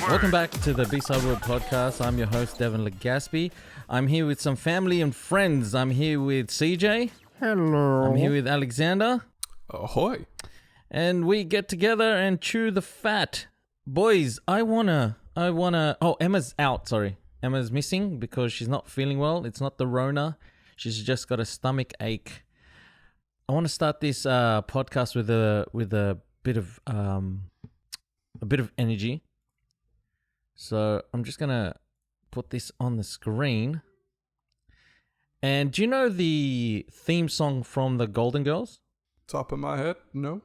Welcome back to the B-Side World Podcast. I'm your host, Devin Legaspi. I'm here with some family and friends. I'm here with CJ. Hello. I'm here with Alexander. Ahoy. And we get together and chew the fat. Boys, I wanna... Oh, Emma's out, sorry. Emma's missing because she's not feeling well. It's not the Rona. She's just got a stomach ache. I want to start this podcast with a bit of energy. So I'm just gonna put this on the screen. And do you know the theme song from the Golden Girls? Top of my head, no.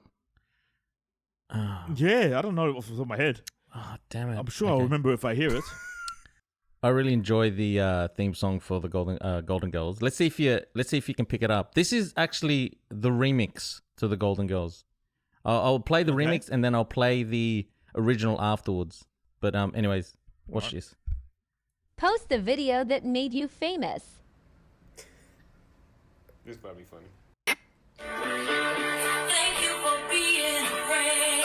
Yeah, I don't know off the top of my head. Oh, damn it. I'm sure I'll remember if I hear it. I really enjoy the theme song for the Golden Girls. Let's see if you can pick it up. This is actually the remix to the Golden Girls. I'll play the remix and then I'll play the original afterwards. But anyways, watch this. Post the video that made you famous. This might be funny. Thank you for being a friend.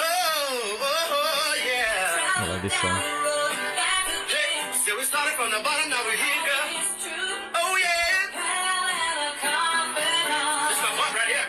Yeah. I love this song. So we started from the bottom, now we're here, girl. Oh yeah. This is my part right here.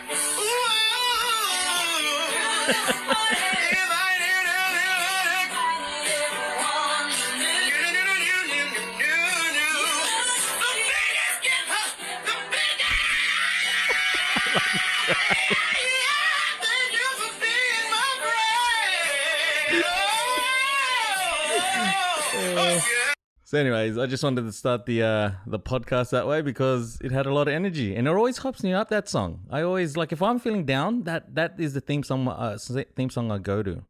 So anyways, I just wanted to start the podcast that way because it had a lot of energy and it always hypes me up, that song. I always, like, if I'm feeling down, that is the theme song I go to.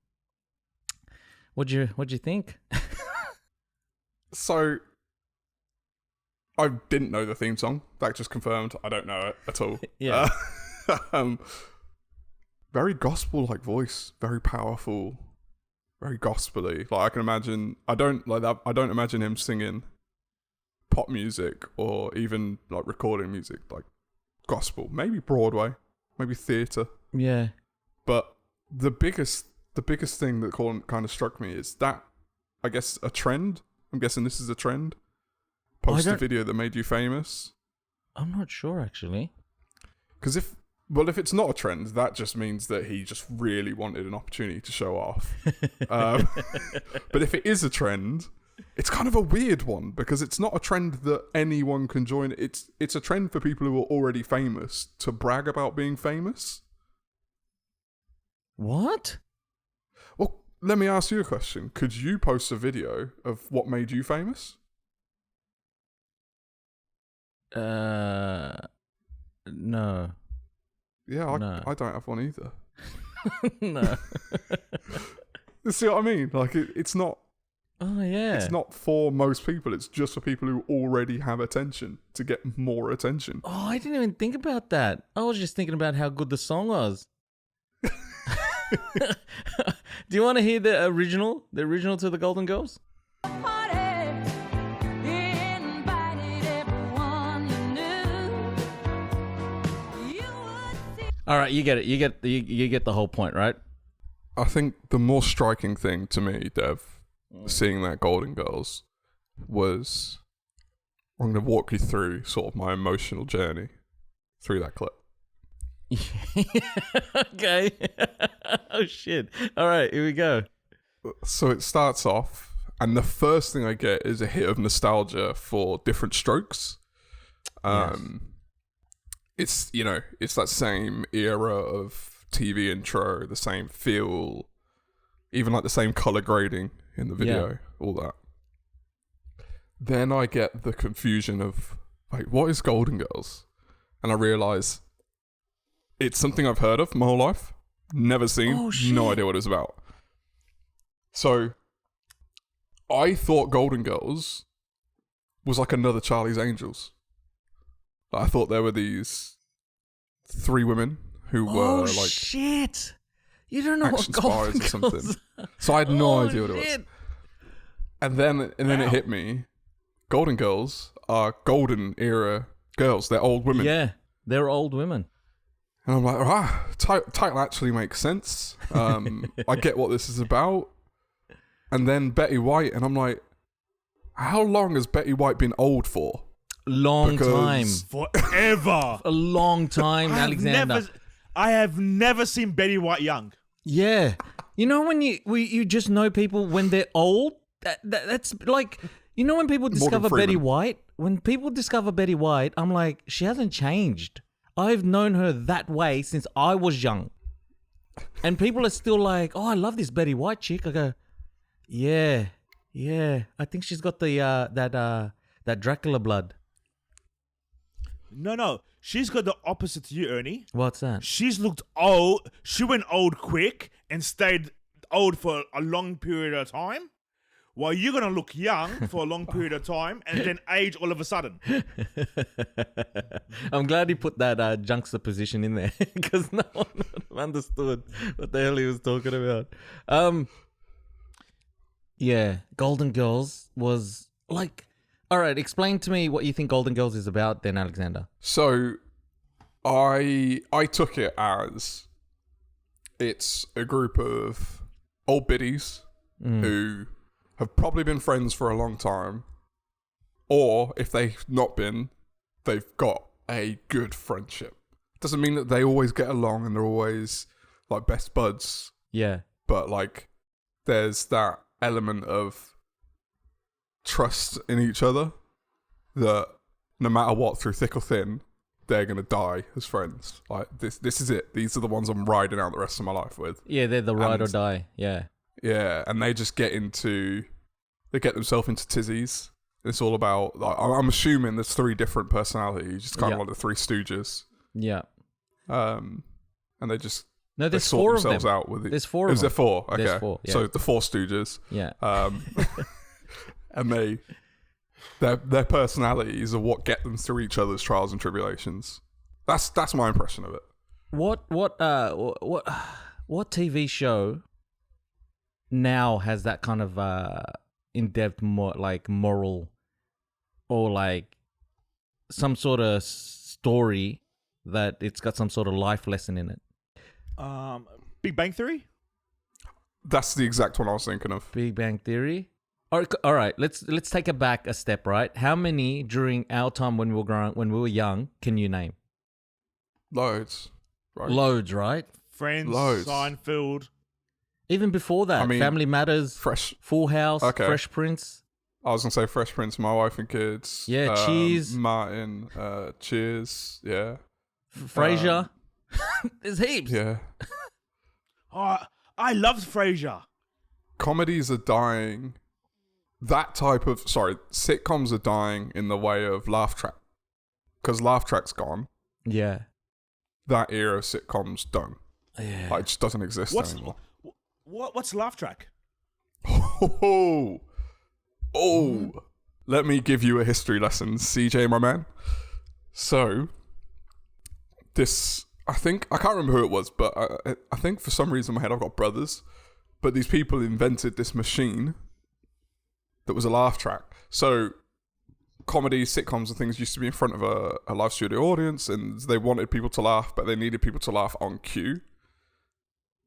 What'd you think? So, I didn't know the theme song. That just confirmed I don't know it at all. Yeah. Very gospel-like voice, very powerful, very gospel-y. Like I can imagine, I don't imagine him singing pop music or even like recording music like gospel. Maybe Broadway, maybe theatre. Yeah. But the biggest thing that kind of struck me is that, I guess, a trend. I'm guessing this is a trend. Post a video that made you famous. I'm not sure actually. Because if it's not a trend, that just means that he just really wanted an opportunity to show off. But if it is a trend, it's kind of a weird one because it's not a trend that anyone can join. It's a trend for people who are already famous to brag about being famous. What? Well, let me ask you a question. Could you post a video of what made you famous? No. Yeah, No. I don't have one either. No. See what I mean? Like, it's not... Oh, yeah. It's not for most people. It's just for people who already have attention to get more attention. Oh, I didn't even think about that. I was just thinking about how good the song was. Do you want to hear the original to the Golden Girls? All right, you get it. You get the whole point, right? I think the more striking thing to me, Dev, seeing that Golden Girls, was I'm going to walk you through sort of my emotional journey through that clip. Okay. Oh, shit. All right, here we go. So it starts off, and the first thing I get is a hit of nostalgia for Different Strokes. Yes. It's that same era of TV intro, the same feel, even like the same color grading in the video, all that. Then I get the confusion of, like, what is Golden Girls? And I realize it's something I've heard of my whole life, never seen, no idea what it's about. So I thought Golden Girls was like another Charlie's Angels. I thought there were these 3 women who were like shit! You don't know action what Golden spies or Girls something. So I had no idea what it was. And then it hit me. Golden Girls are golden era girls. They're old women. Yeah, they're old women. And I'm like, title actually makes sense. I get what this is about. and then Betty White, and I'm like, how long has Betty White been old for? Long time. Forever. A long time, Alexander. I have never seen Betty White young. Yeah. You know when you just know people when they're old? That's like, you know when people discover Betty White? When people discover Betty White, I'm like, she hasn't changed. I've known her that way since I was young. And people are still like, oh, I love this Betty White chick. I go, yeah. I think she's got the that Dracula blood. No. She's got the opposite to you, Ernie. What's that? She's looked old. She went old quick and stayed old for a long period of time. While you're going to look young for a long period of time and then age all of a sudden. I'm glad he put that juxtaposition in there because no one understood what the hell he was talking about. Yeah, Golden Girls was like... All right, explain to me what you think Golden Girls is about then, Alexander. So, I took it as it's a group of old biddies who have probably been friends for a long time, or if they've not been, they've got a good friendship. Doesn't mean that they always get along and they're always like best buds. Yeah. But like, there's that element of trust in each other that no matter what, through thick or thin, they're gonna die as friends. Like this is it. These are the ones I'm riding out the rest of my life with. Yeah, they're the ride or die. Yeah. Yeah, and they just get themselves into tizzies. It's all about, like, I'm assuming there's 3 different personalities, just kind of like the 3 Stooges. Yeah. And they just there's sort 4 themselves of them. out with it. There's 4 of Is them. there 4? Okay. There's 4, yeah. So the 4 Stooges. Yeah. And their personalities are what get them through each other's trials and tribulations. That's my impression of it. What TV show now has that kind of in-depth like moral or like some sort of story that it's got some sort of life lesson in it? Big Bang Theory? That's the exact one I was thinking of. Big Bang Theory. All right, let's take it back a step, right? How many during our time when we were young, can you name? Loads. Right? Loads, right? Friends, Loads. Seinfeld. Even before that, I mean, Family Matters, Full House, Okay. Fresh Prince. I was gonna say Fresh Prince, My Wife and Kids. Yeah, Cheers. Martin, Cheers. Yeah. Frasier. There's heaps. Yeah. Oh, I loved Frasier. Comedies are dying. Sitcoms are dying in the way of laugh track. Because laugh track's gone. Yeah. That era of sitcoms don't. Yeah. Like, it just doesn't exist anymore. What's laugh track? Oh. Let me give you a history lesson, CJ, my man. So, I can't remember who it was, but I think for some reason in my head I've got brothers. But these people invented this machine that was a laugh track. So, comedy, sitcoms and things used to be in front of a live studio audience, and they wanted people to laugh, but they needed people to laugh on cue.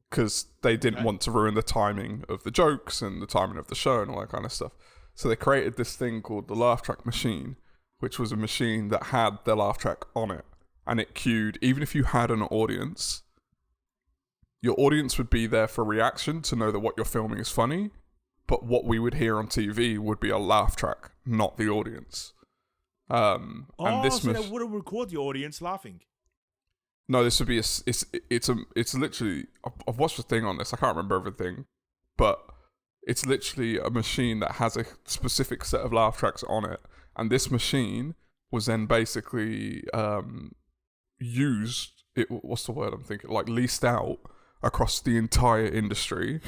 Because they didn't want to ruin the timing of the jokes and the timing of the show and all that kind of stuff. So they created this thing called the laugh track machine, which was a machine that had the laugh track on it. And it cued, even if you had an audience, your audience would be there for reaction to know that what you're filming is funny. But what we would hear on TV would be a laugh track, not the audience. And this so they wouldn't record the audience laughing. No, this would be it's literally, I've watched a thing on this, I can't remember everything, but it's literally a machine that has a specific set of laugh tracks on it, and this machine was then basically used, what's the word I'm thinking, like leased out across the entire industry,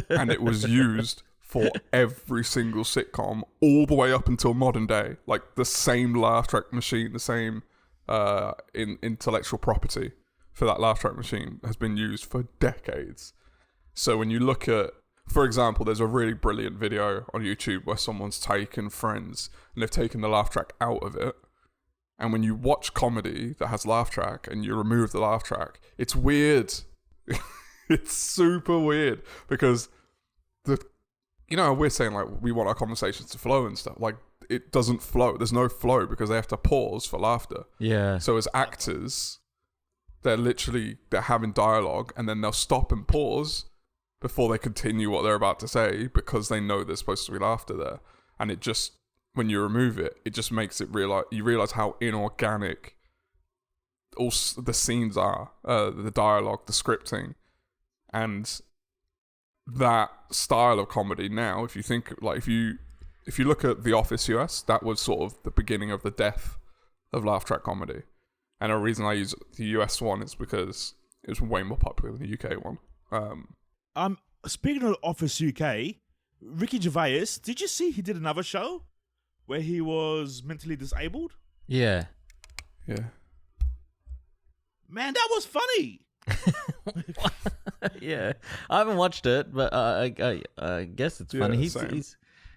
and it was used for every single sitcom all the way up until modern day, like the same laugh track machine, the same in intellectual property for that laugh track machine has been used for decades. So when you look at, for example, there's a really brilliant video on YouTube where someone's taken Friends and they've taken the laugh track out of it, and when you watch comedy that has laugh track and you remove the laugh track, it's weird. It's super weird because you know, we're saying like we want our conversations to flow and stuff. Like it doesn't flow. There's no flow because they have to pause for laughter. Yeah. So as actors, they're having dialogue and then they'll stop and pause before they continue what they're about to say because they know there's supposed to be laughter there. And it just, when you remove it, it just makes it you realize how inorganic all the scenes are, the dialogue, the scripting, and that style of comedy now, if you think, like, if you look at The Office US, that was sort of the beginning of the death of laugh track comedy. And the reason I use the US one is because it was way more popular than the UK one. Speaking of Office UK, Ricky Gervais, did you see he did another show where he was mentally disabled? Yeah. Yeah. Man, that was funny. Yeah, I haven't watched it, but I guess it's funny. Same.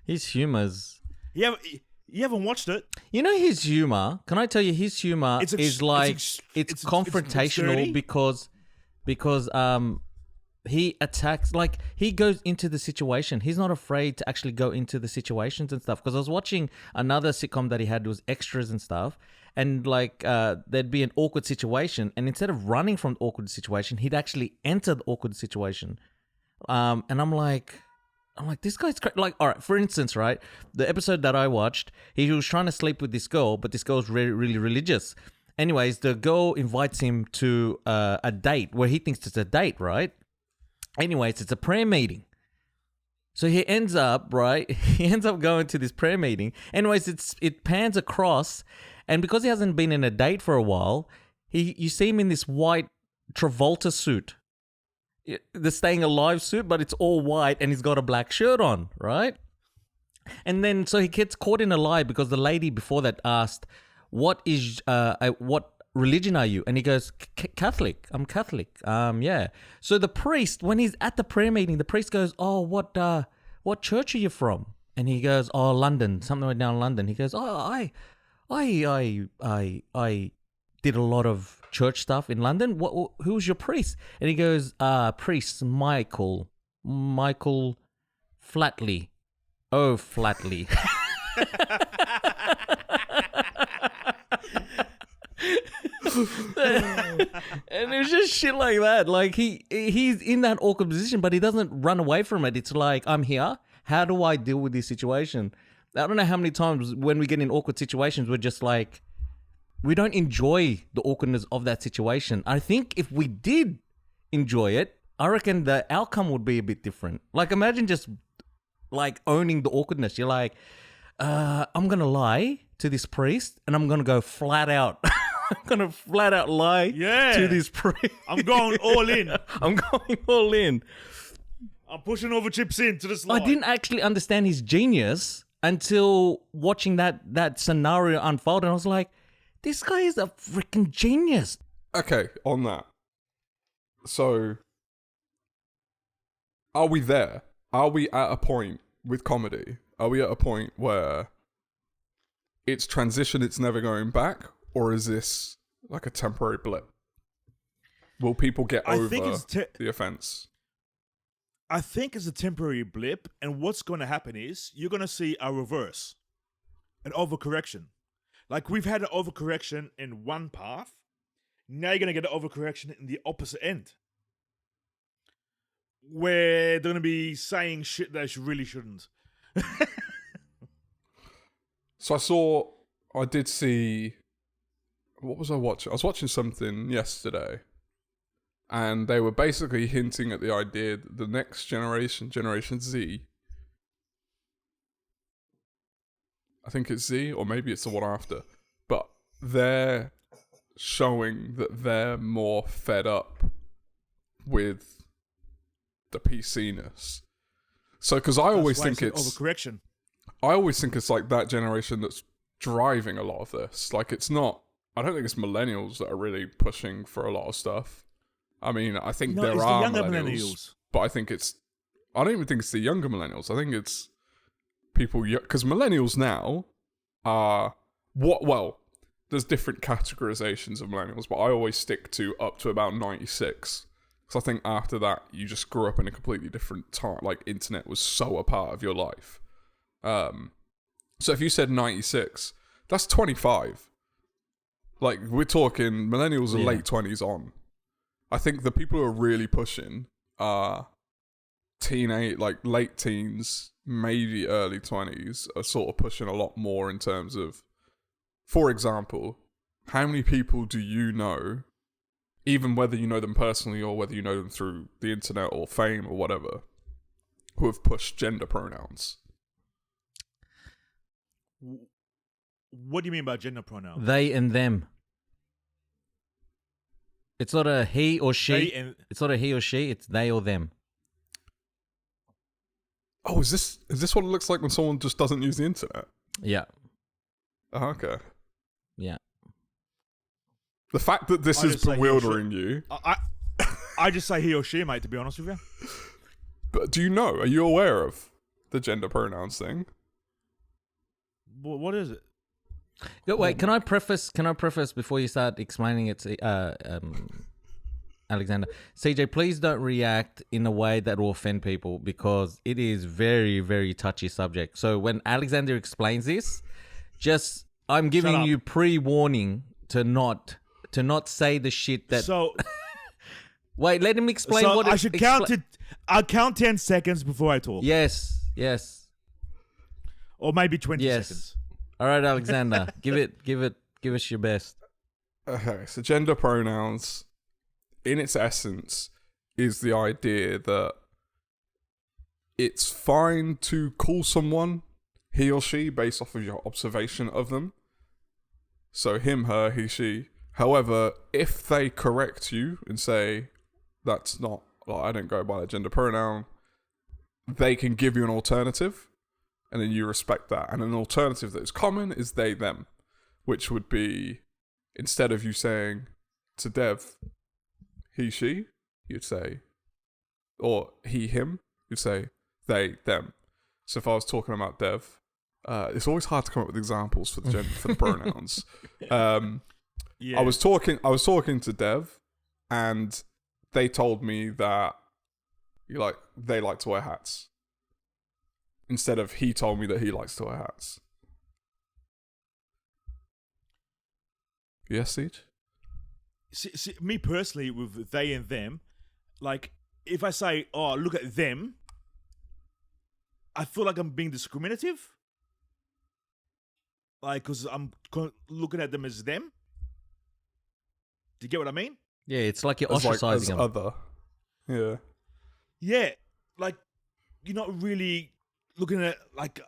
His humor's. You haven't watched it? You know his humor. Can I tell you his humor It's is like it's confrontational because he attacks, like he goes into the situation. He's not afraid to actually go into the situations and stuff. Because I was watching another sitcom that he had, was extras and stuff. And like there'd be an awkward situation, and instead of running from the awkward situation, he'd actually enter the awkward situation. And I'm like, this guy's like, all right. For instance, right, the episode that I watched, he was trying to sleep with this girl, but this girl's really, really religious. Anyways, the girl invites him to a date where he thinks it's a date, right? Anyways, it's a prayer meeting. So he ends up, right? He ends up going to this prayer meeting. Anyways, it pans across. And because he hasn't been in a date for a while, you see him in this white Travolta suit. The Staying Alive suit, but it's all white and he's got a black shirt on, right? And then so he gets caught in a lie because the lady before that asked, what religion are you? And he goes, Catholic. I'm Catholic. Yeah. So the priest, when he's at the prayer meeting, the priest goes, oh, what church are you from? And he goes, oh, London, somewhere down London. He goes, oh, I did a lot of church stuff in London. Who's your priest? And he goes, priest Michael Flatley. Oh, Flatley. And it was just shit like that. Like he's in that awkward position, but he doesn't run away from it. It's like, I'm here. How do I deal with this situation? I don't know how many times when we get in awkward situations, we're just like, we don't enjoy the awkwardness of that situation. I think if we did enjoy it, I reckon the outcome would be a bit different. Like imagine just like owning the awkwardness. You're like, I'm going to lie to this priest and I'm going to go flat out. I'm going to flat out lie to this priest. I'm going all in. I'm going all in. I'm pushing over chips in to the slide. I didn't actually understand his genius until watching that scenario unfold. And I was like, this guy is a freaking genius. Okay, on that. So, are we there? Are we at a point with comedy? Are we at a point where it's transition, it's never going back? Or is this like a temporary blip? Will people get over the offense? I think it's a temporary blip, and what's going to happen is you're going to see a reverse, an overcorrection. Like we've had an overcorrection in one path, now you're going to get an overcorrection in the opposite end, where they're going to be saying shit they really shouldn't. So I did see, what was I watching? I was watching something yesterday. And they were basically hinting at the idea that the next generation, Generation Z, I think it's Z, or maybe it's the one after, but they're showing that they're more fed up with the PC-ness. So, because I always think it's overcorrection. I always think it's like that generation that's driving a lot of this. Like it's not, I don't think it's millennials that are really pushing for a lot of stuff. I mean, I think there are the younger millennials, but I don't even think it's the younger millennials. I think it's people, because millennials now are there's different categorizations of millennials, but I always stick to up to about 96 Because I think after that, you just grew up in a completely different time. Like, internet was so a part of your life. So if you said 96, that's 25. Like, we're talking millennials are late 20s on. I think the people who are really pushing are late teens, maybe early 20s, are sort of pushing a lot more in terms of, for example, how many people do you know, even whether you know them personally or whether you know them through the internet or fame or whatever, who have pushed gender pronouns? What do you mean by gender pronouns? They and them. It's not a he or she. It's not a he or she. It's they or them. Oh, is this what it looks like when someone just doesn't use the internet? Yeah. Oh, okay. Yeah. The fact that this is bewildering you. I just say he or she, mate, to be honest with you. But do you know? Are you aware of the gender pronouns thing? What is it? Wait, can I preface before you start explaining it, Alexander? CJ, please don't react in a way that will offend people because it is very, very touchy subject. So when Alexander explains this, I'm giving you pre-warning to not say the shit that. So wait, let him explain so what I should count it. I'll count 10 seconds before I talk. Yes. Or maybe 20 seconds. All right, Alexander, give us your best. Okay, so gender pronouns, in its essence, is the idea that it's fine to call someone he or she based off of your observation of them. So him, her, he, she. However, if they correct you and say, that's not, I don't go by that gender pronoun, they can give you an alternative. And then you respect that. And an alternative that is common is they, them. Which would be, instead of you saying to Dev, he, she, you'd say, or he, him, you'd say they, them. So if I was talking about Dev, it's always hard to come up with examples for the pronouns. I was talking to Dev, and they told me that they like to wear hats. Instead of he told me that he likes to wear hats. Yes, Siege? See, me personally, with they and them, like, if I say, oh, look at them, I feel like I'm being discriminative. Like, because I'm looking at them as them. Do you get what I mean? Yeah, it's like you're ostracizing them. Other. Yeah. Yeah, like, you're not really looking at, like,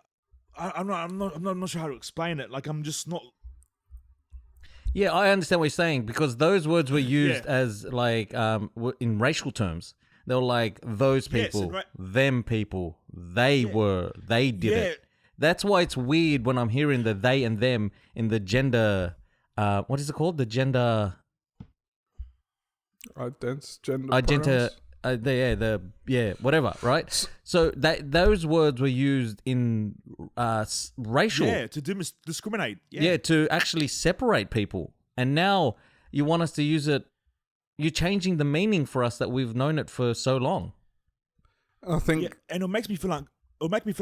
I'm not sure how to explain it. Like, I'm just not. Yeah, I understand what you're saying because those words were used as like in racial terms. They were like those people, them people, they were, they did it. That's why it's weird when I'm hearing the they and them in the gender. What is it called? The gender. Gender. Whatever, right? So those words were used in racial. Yeah, to discriminate. Yeah, to actually separate people. And now you want us to use it. You're changing the meaning for us that we've known it for so long. I think, and it makes me feel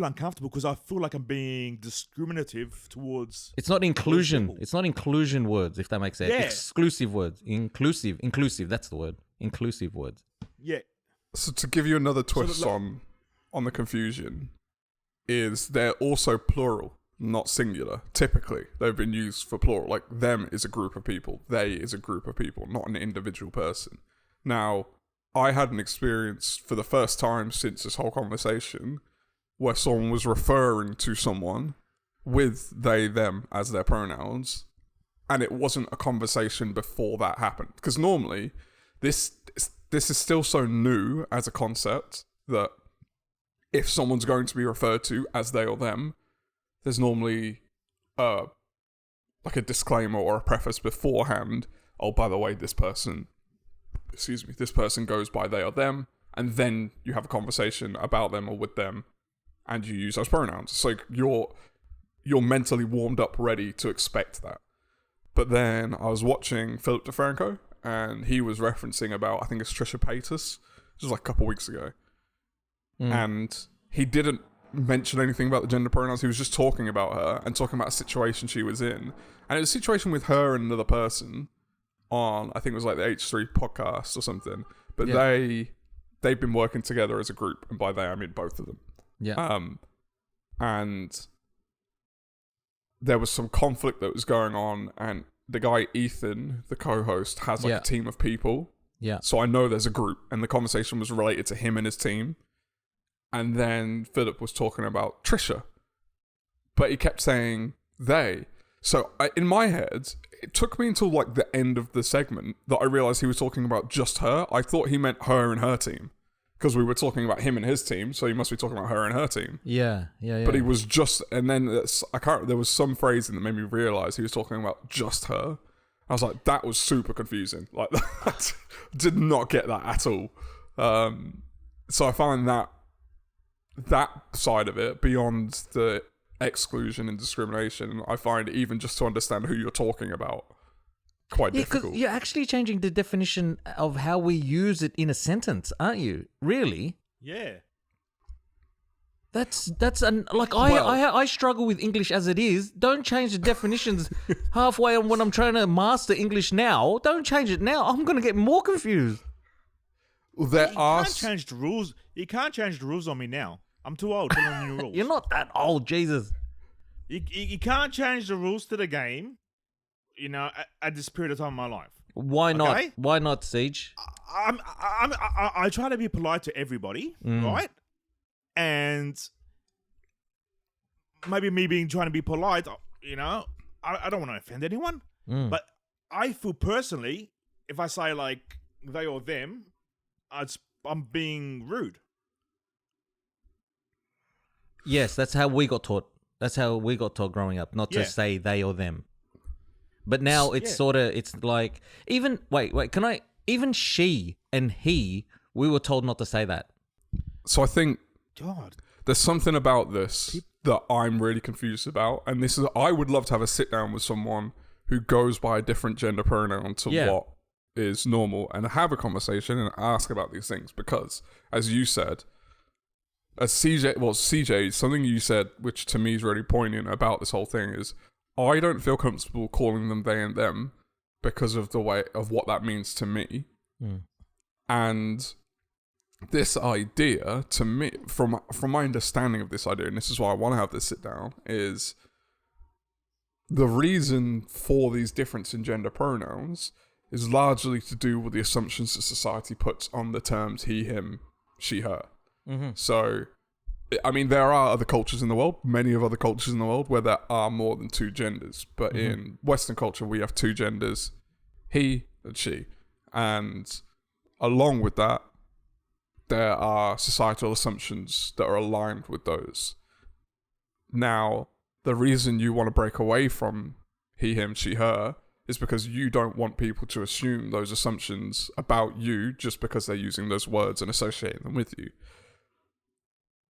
uncomfortable because I feel like I'm being discriminative towards. It's not inclusion. It's not inclusion words, if that makes sense. Yeah. Exclusive words. Inclusive. That's the word. Inclusive words. Yeah. So to give you another twist on the confusion, is they're also plural, not singular. Typically, they've been used for plural. Like, them is a group of people. They is a group of people, not an individual person. Now, I had an experience for the first time since this whole conversation where someone was referring to someone with they, them as their pronouns, and it wasn't a conversation before that happened. Because normally, this is still so new as a concept that if someone's going to be referred to as they or them, there's normally like a disclaimer or a preface beforehand. Oh, by the way, this person goes by they or them, and then you have a conversation about them or with them, and you use those pronouns. So you're mentally warmed up, ready to expect that. But then I was watching Philip DeFranco, and he was referencing about, I think it's Trisha Paytas. This was like a couple weeks ago. And he didn't mention anything about the gender pronouns. He was just talking about her and talking about a situation she was in. And it was a situation with her and another person on, I think it was like the H3 podcast or something. But they've been working together as a group. And by they, I mean both of them. Yeah. And there was some conflict that was going on. And the guy, Ethan, the co-host, has like a team of people. Yeah. So I know there's a group. And the conversation was related to him and his team. And then Philip was talking about Trisha. But he kept saying they. So in my head, it took me until like the end of the segment that I realized he was talking about just her. I thought he meant her and her team. Because we were talking about him and his team. So he must be talking about her and her team. Yeah. But he was just... And then there was some phrasing that made me realize he was talking about just her. I was like, that was super confusing. Like, that did not get that at all. So I find that side of it, beyond the exclusion and discrimination, I find even just to understand who you're talking about quite difficult. Because you're actually changing the definition of how we use it in a sentence, aren't you? Really? Yeah. I struggle with English as it is. Don't change the definitions halfway on when I'm trying to master English now. Don't change it now. I'm going to get more confused. Well, You can't change the rules. You can't change the rules on me now. I'm too old to learn new rules. You're not that old, Jesus. You can't change the rules to the game, at this period of time in my life. Why not? Okay? Why not, Siege? I try to be polite to everybody, right? And maybe me trying to be polite, I don't want to offend anyone. But I feel personally, if I say like they or them, I'm being rude. Yes, that's how we got taught. That's how we got taught growing up, not to say they or them. But now it's it's like, even she and he, we were told not to say that. So I think God, there's something about this that I'm really confused about. And this is, I would love to have a sit down with someone who goes by a different gender pronoun to what is normal and have a conversation and ask about these things. Because, as you said, CJ, something you said, which to me is really poignant about this whole thing, is I don't feel comfortable calling them they and them because of the way of what that means to me. And this idea, to me, from my understanding of this idea, and this is why I want to have this sit down, is the reason for these difference in gender pronouns is largely to do with the assumptions that society puts on the terms he, him, she, her. So, I mean, there are other cultures in the world, many of other cultures in the world, where there are more than two genders. But in Western culture, we have two genders, he and she. And along with that, there are societal assumptions that are aligned with those. Now, the reason you want to break away from he, him, she, her is because you don't want people to assume those assumptions about you just because they're using those words and associating them with you.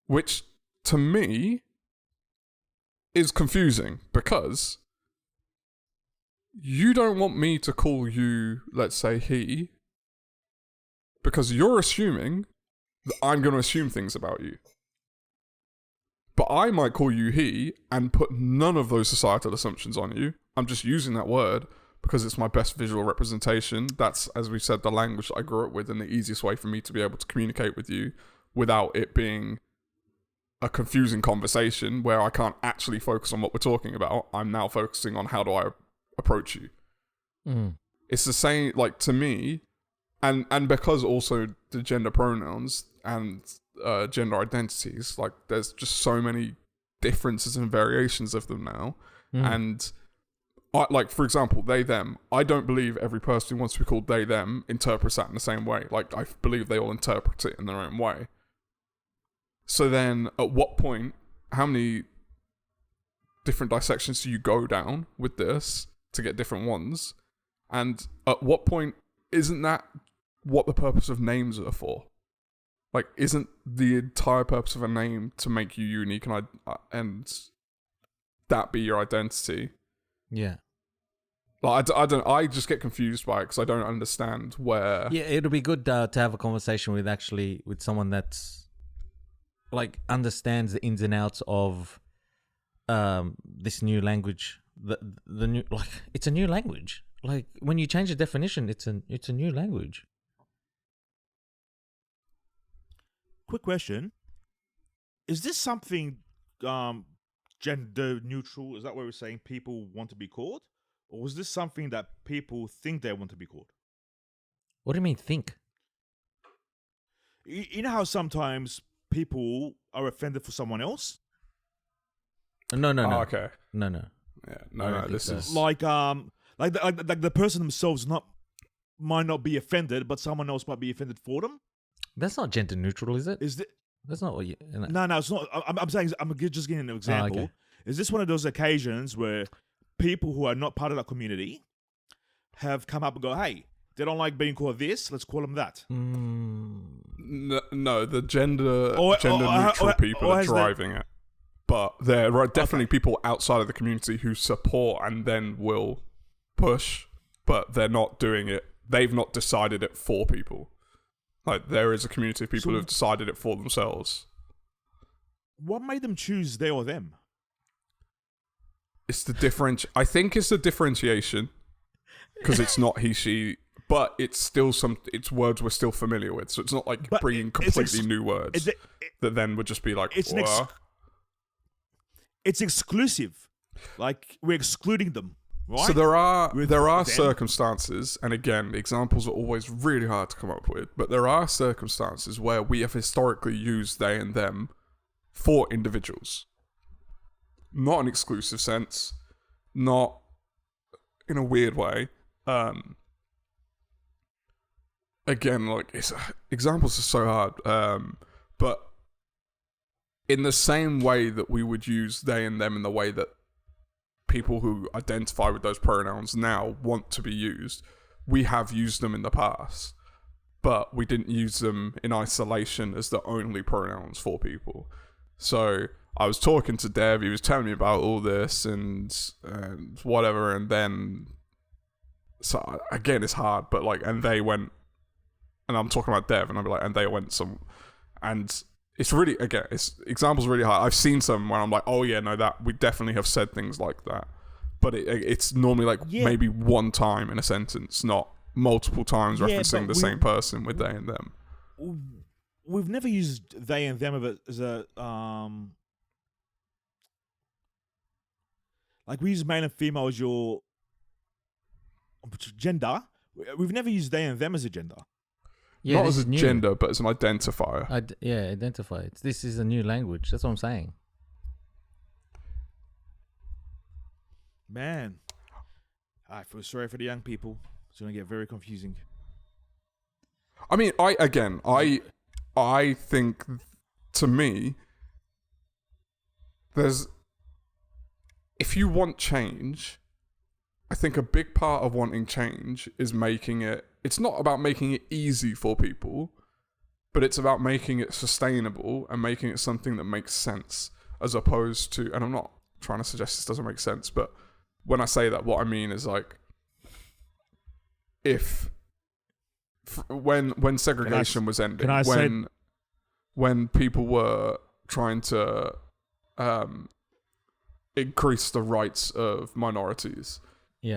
Which, to me, is confusing because you don't want me to call you, let's say, he, because you're assuming that I'm going to assume things about you. But I might call you he and put none of those societal assumptions on you. I'm just using that word because it's my best visual representation. That's, as we said, the language I grew up with and the easiest way for me to be able to communicate with you without it being a confusing conversation where I can't actually focus on what we're talking about. I'm now focusing on how do I approach you. It's the same, like, to me, and because also the gender pronouns and gender identities, like, there's just so many differences and variations of them now. And like, for example, they, them, I don't believe every person who wants to be called they, them interprets that in the same way. Like, I believe they all interpret it in their own way. So then, at what point, how many different dissections do you go down with this to get different ones? And at what point, isn't that what the purpose of names are for? Like, isn't the entire purpose of a name to make you unique and that be your identity? Yeah. Like, I just get confused by it because I don't understand where. Yeah, it'll be good to have a conversation with someone that's like understands the ins and outs of this new language. The new, like, it's a new language. Like, when you change the definition, it's a new language. Quick question: is this something gender neutral? Is that what we're saying? People want to be called, or was this something that people think they want to be called? What do you mean think? You know how sometimes people are offended for someone else? No. Oh, okay. No. Yeah. I No. don't think This so. is Like the person themselves might not be offended, but someone else might be offended for them. That's not gender neutral, is it? Is it? That's not what you. No, it's not. I'm saying I'm just giving an example. okay. Is this one of those occasions where people who are not part of that community have come up and go, "Hey, they don't like being called this. Let's call them that." no. The gender Or neutral people are has driving it, but there are definitely people outside of the community who support and then will push, but they're not doing it. They've not decided it for people. Like, there is a community of people who have decided it for themselves. What made them choose they or them? It's the I think it's the differentiation because it's not he, she, but it's still it's words we're still familiar with. So it's not like But bringing completely new words that then would just be like, it's exclusive. Like, we're excluding them, right? So there are them. circumstances, and again, examples are always really hard to come up with, but there are circumstances where we have historically used they and them for individuals. Not an exclusive sense, not in a weird way. Again, like, examples are so hard, but in the same way that we would use they and them in the way that people who identify with those pronouns now want to be used, we have used them in the past, but we didn't use them in isolation as the only pronouns for people. So I was talking to Dev, he was telling me about all this and whatever, and then, so again, it's hard, but like, and they went, and I'm talking about Dev, and I'll be like, and they went and it's really, again, examples really hard. I've seen some where I'm like, oh yeah, no, that we definitely have said things like that, but it's normally like maybe one time in a sentence, not multiple times referencing the same person with they and them. We've never used they and them as a like, we use male and female as your gender. We've never used they and them as a gender. Yeah, not as a gender, but as an identifier. Identify. This is a new language. That's what I'm saying. Man, I feel sorry for the young people. It's going to get very confusing. I mean, I think, to me, if you want change, I think a big part of wanting change is it's not about making it easy for people, but it's about making it sustainable and making it something that makes sense, as opposed to, and I'm not trying to suggest this doesn't make sense, but when I say that, what I mean is, like, when segregation was ending, when people were trying to increase the rights of minorities, they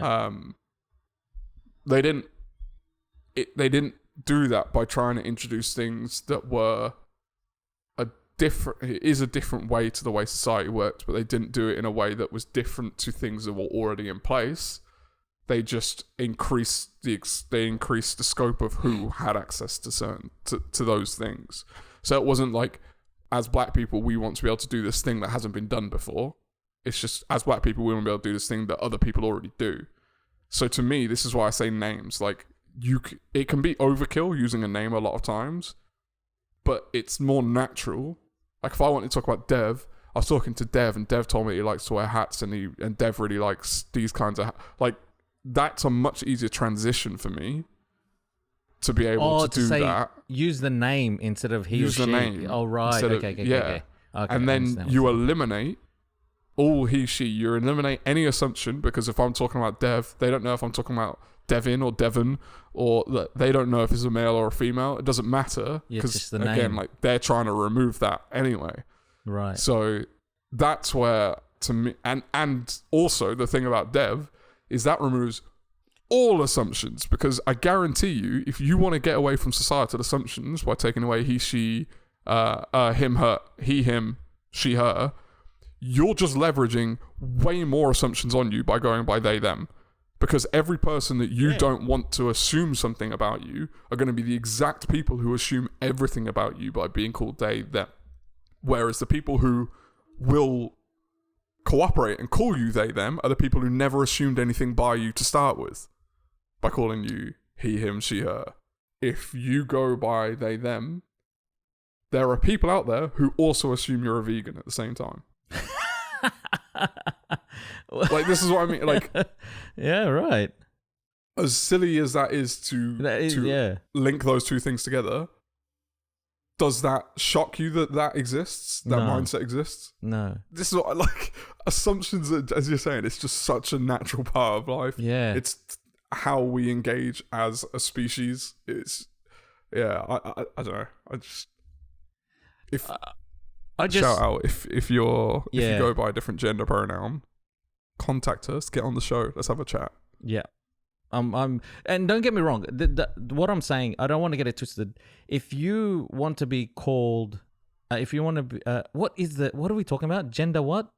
didn't do that by trying to introduce things that were a different way to the way society worked, but they didn't do it in a way that was different to things that were already in place. They just increased the scope of who had access to those things. So it wasn't like, as black people, we want to be able to do this thing that hasn't been done before. It's just, as black people, we want to be able to do this thing that other people already do. So to me, this is why I say names. Like, it can be overkill using a name a lot of times, but it's more natural. Like, if I wanted to talk about Dev, I was talking to Dev, and Dev told me he likes to wear hats, and Dev really likes these kinds of like. That's a much easier transition for me to be able to do that. Use the name instead of he or she. Use the name. Oh, right. Okay. And then you eliminate all he, she. You eliminate any assumption, because if I'm talking about Dev, they don't know if I'm talking about Devin or Devon, or they don't know if it's a male or a female. It doesn't matter, because again, name. like, they're trying to remove that anyway. Right. So that's where, to me, and also the thing about Dev is that removes all assumptions, because I guarantee you, if you want to get away from societal assumptions by taking away he, she, him, her, he, him, she, her, you're just leveraging way more assumptions on you by going by they, them. Because every person that you don't want to assume something about you are going to be the exact people who assume everything about you by being called they, them. Whereas the people who will cooperate and call you they, them are the people who never assumed anything by you to start with, by calling you he, him, she, her. If you go by they, them, there are people out there who also assume you're a vegan at the same time. Like, this is what I mean. Like, yeah, right. As silly as that is to link those two things together, does that shock you that exists? That mindset exists? No. This is what I like. Assumptions, as you're saying, it's just such a natural part of life. Yeah. It's how we engage as a species. It's, I don't know. Shout out if you go by a different gender pronoun, contact us, get on the show, let's have a chat. Yeah. And don't get me wrong, what I'm saying, I don't want to get it twisted. If you want to be called, if you want to be, what are we talking about? Gender what?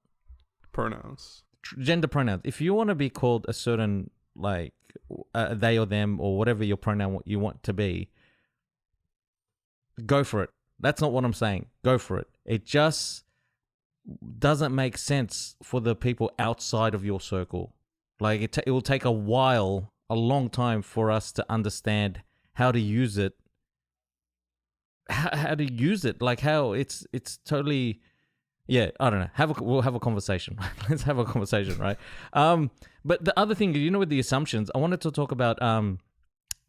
Pronouns. Gender pronouns. If you want to be called a certain, like, they or them or whatever your pronoun you want to be, go for it. That's not what I'm saying. Go for it. It just doesn't make sense for the people outside of your circle. Like, it will take a long time for us to understand how to use it. How to use it. Like, how it's totally... Yeah, I don't know. We'll have a conversation. Let's have a conversation, right? But the other thing, with the assumptions, I wanted to talk about,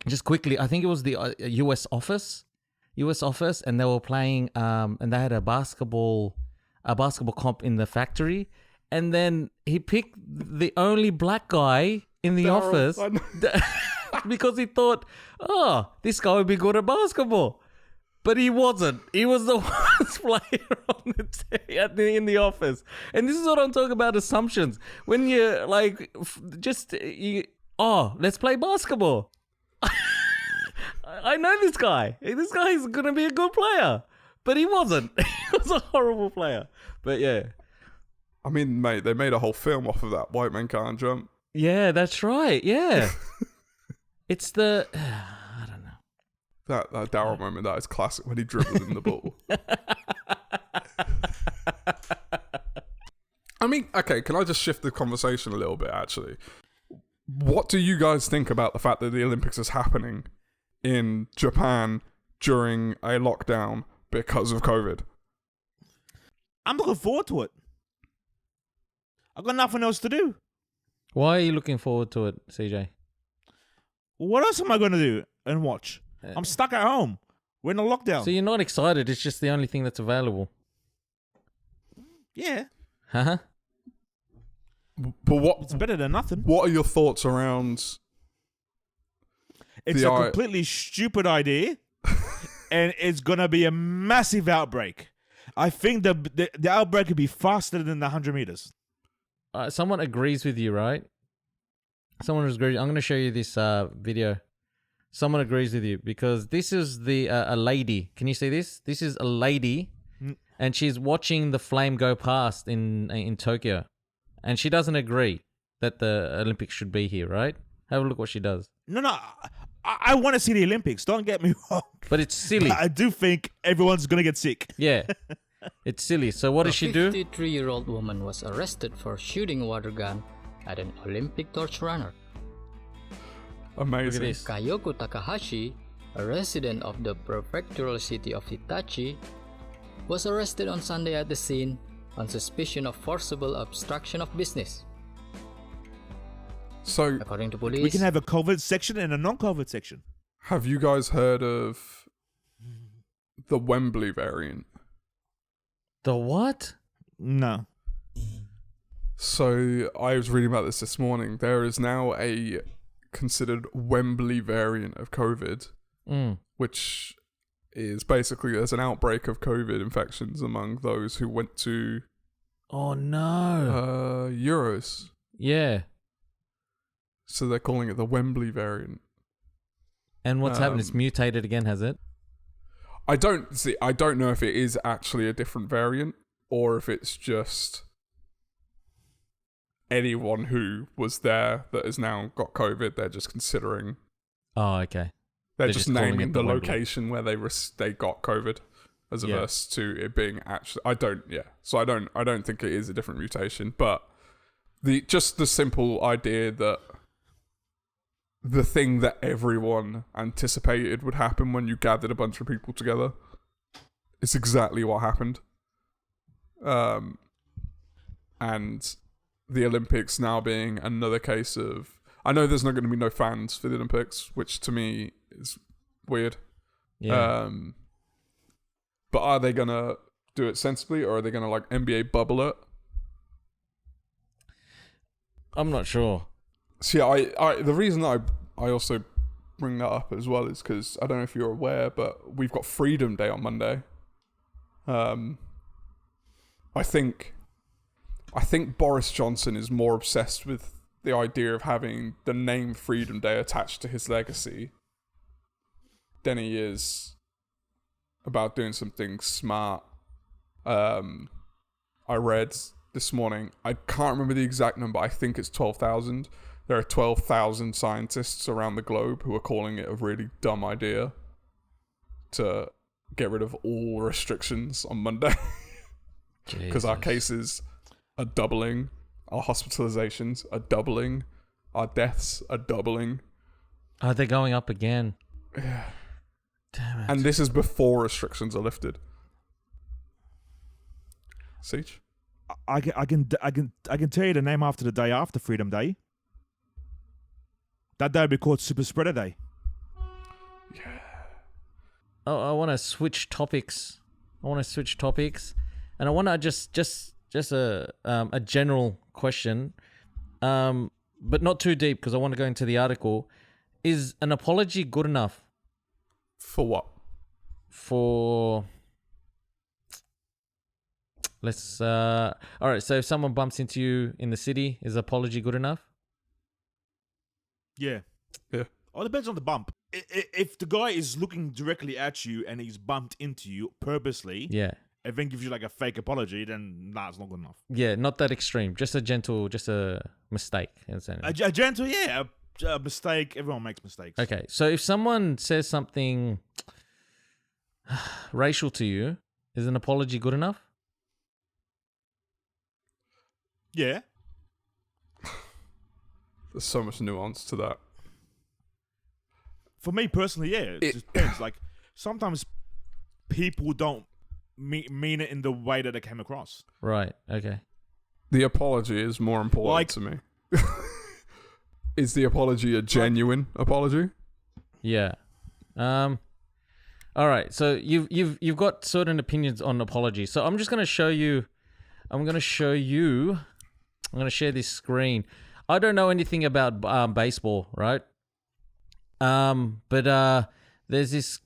just quickly, I think it was the US office, and they were playing, and they had a basketball comp in the factory, and then he picked the only black guy in the office because he thought, oh, this guy would be good at basketball. But he wasn't. He was the worst player on the team in the office. And this is what I'm talking about, assumptions. When you're like, let's play basketball. I know this guy. This guy is going to be a good player. But he wasn't. He was a horrible player. But yeah. I mean, mate, they made a whole film off of that. White Men Can't Jump. Yeah, that's right. Yeah. It's the... I don't know. That Daryl moment, that is classic when he dribbled in the ball. I mean, okay, can I just shift the conversation a little bit, actually? What do you guys think about the fact that the Olympics is happening in Japan during a lockdown because of COVID? I'm looking forward to it. I've got nothing else to do. Why are you looking forward to it, CJ? What else am I going to do and watch? I'm stuck at home. We're in a lockdown. So you're not excited. It's just the only thing that's available. Yeah. Huh? But it's better than nothing. What are your thoughts around... It's a completely stupid idea, and it's going to be a massive outbreak. I think the outbreak could be faster than the 100 meters. Someone agrees with you, right? Someone agrees. I'm going to show you this video. Someone agrees with you because this is a lady. Can you see this? This is a lady, and she's watching the flame go past in Tokyo, and she doesn't agree that the Olympics should be here, right? Have a look what she does. No, I want to see the Olympics. Don't get me wrong. But it's silly. But I do think everyone's going to get sick. Yeah, it's silly. So what does she do? A 53-year-old woman was arrested for shooting a water gun at an Olympic torch runner. Amazing. Kayoko Takahashi, a resident of the prefectural city of Hitachi, was arrested on Sunday at the scene on suspicion of forcible obstruction of business. So, according to police, we can have a COVID section and a non-COVID section. Have you guys heard of the Wembley variant? The what? No. So I was reading about this morning. There is now a considered Wembley variant of COVID, which is basically there's an outbreak of COVID infections among those who went to Euros. Yeah. So they're calling it the Wembley variant. And what's happened? It's mutated again, has it? I don't know if it is actually a different variant or if it's just anyone who was there that has now got COVID. They're just considering. Oh, okay. They're just calling naming it the Wembley. location where they got COVID, as opposed to it being actually. So I don't think it is a different mutation, but the simple idea that the thing that everyone anticipated would happen when you gathered a bunch of people together, it's exactly what happened. And the Olympics now being another case of. I know there's not going to be no fans for the Olympics, which to me is weird. Yeah. But are they going to do it sensibly, or are they going to like NBA bubble it? I'm not sure. See, I the reason I also bring that up as well is because I don't know if you're aware, but we've got Freedom Day on Monday. I think Boris Johnson is more obsessed with the idea of having the name Freedom Day attached to his legacy than he is about doing something smart. I read this morning, I can't remember the exact number, I think it's 12,000. There are 12,000 scientists around the globe who are calling it a really dumb idea to get rid of all restrictions on Monday. Because our cases are doubling, our hospitalizations are doubling, our deaths are doubling. Oh, they're going up again. Yeah. Damn it. And this is before restrictions are lifted. Siege? I can tell you the name after the day after Freedom Day. That day would be called Super Spreader Day. Yeah. Oh, I want to switch topics. And I want to just a general question, but not too deep because I want to go into the article. Is an apology good enough? For what? For let's all right. So if someone bumps into you in the city, is apology good enough? Yeah. Yeah. Oh, it depends on the bump. If the guy is looking directly at you and he's bumped into you purposely, Yeah. and then gives you like a fake apology, then nah, it's not good enough. Yeah, not that extreme. Just a gentle, just a mistake. A gentle, yeah, a mistake. Everyone makes mistakes. Okay, so if someone says something racial to you, is an apology good enough? Yeah. There's so much nuance to that. For me personally, yeah, it just depends. Like sometimes people don't mean it in the way that they came across. Right. Okay. The apology is more important to me. Is the apology a genuine apology? Yeah. All right. So you've got certain opinions on apology. So I'm just going to show you. I'm going to share this screen. I don't know anything about baseball, right? But there's this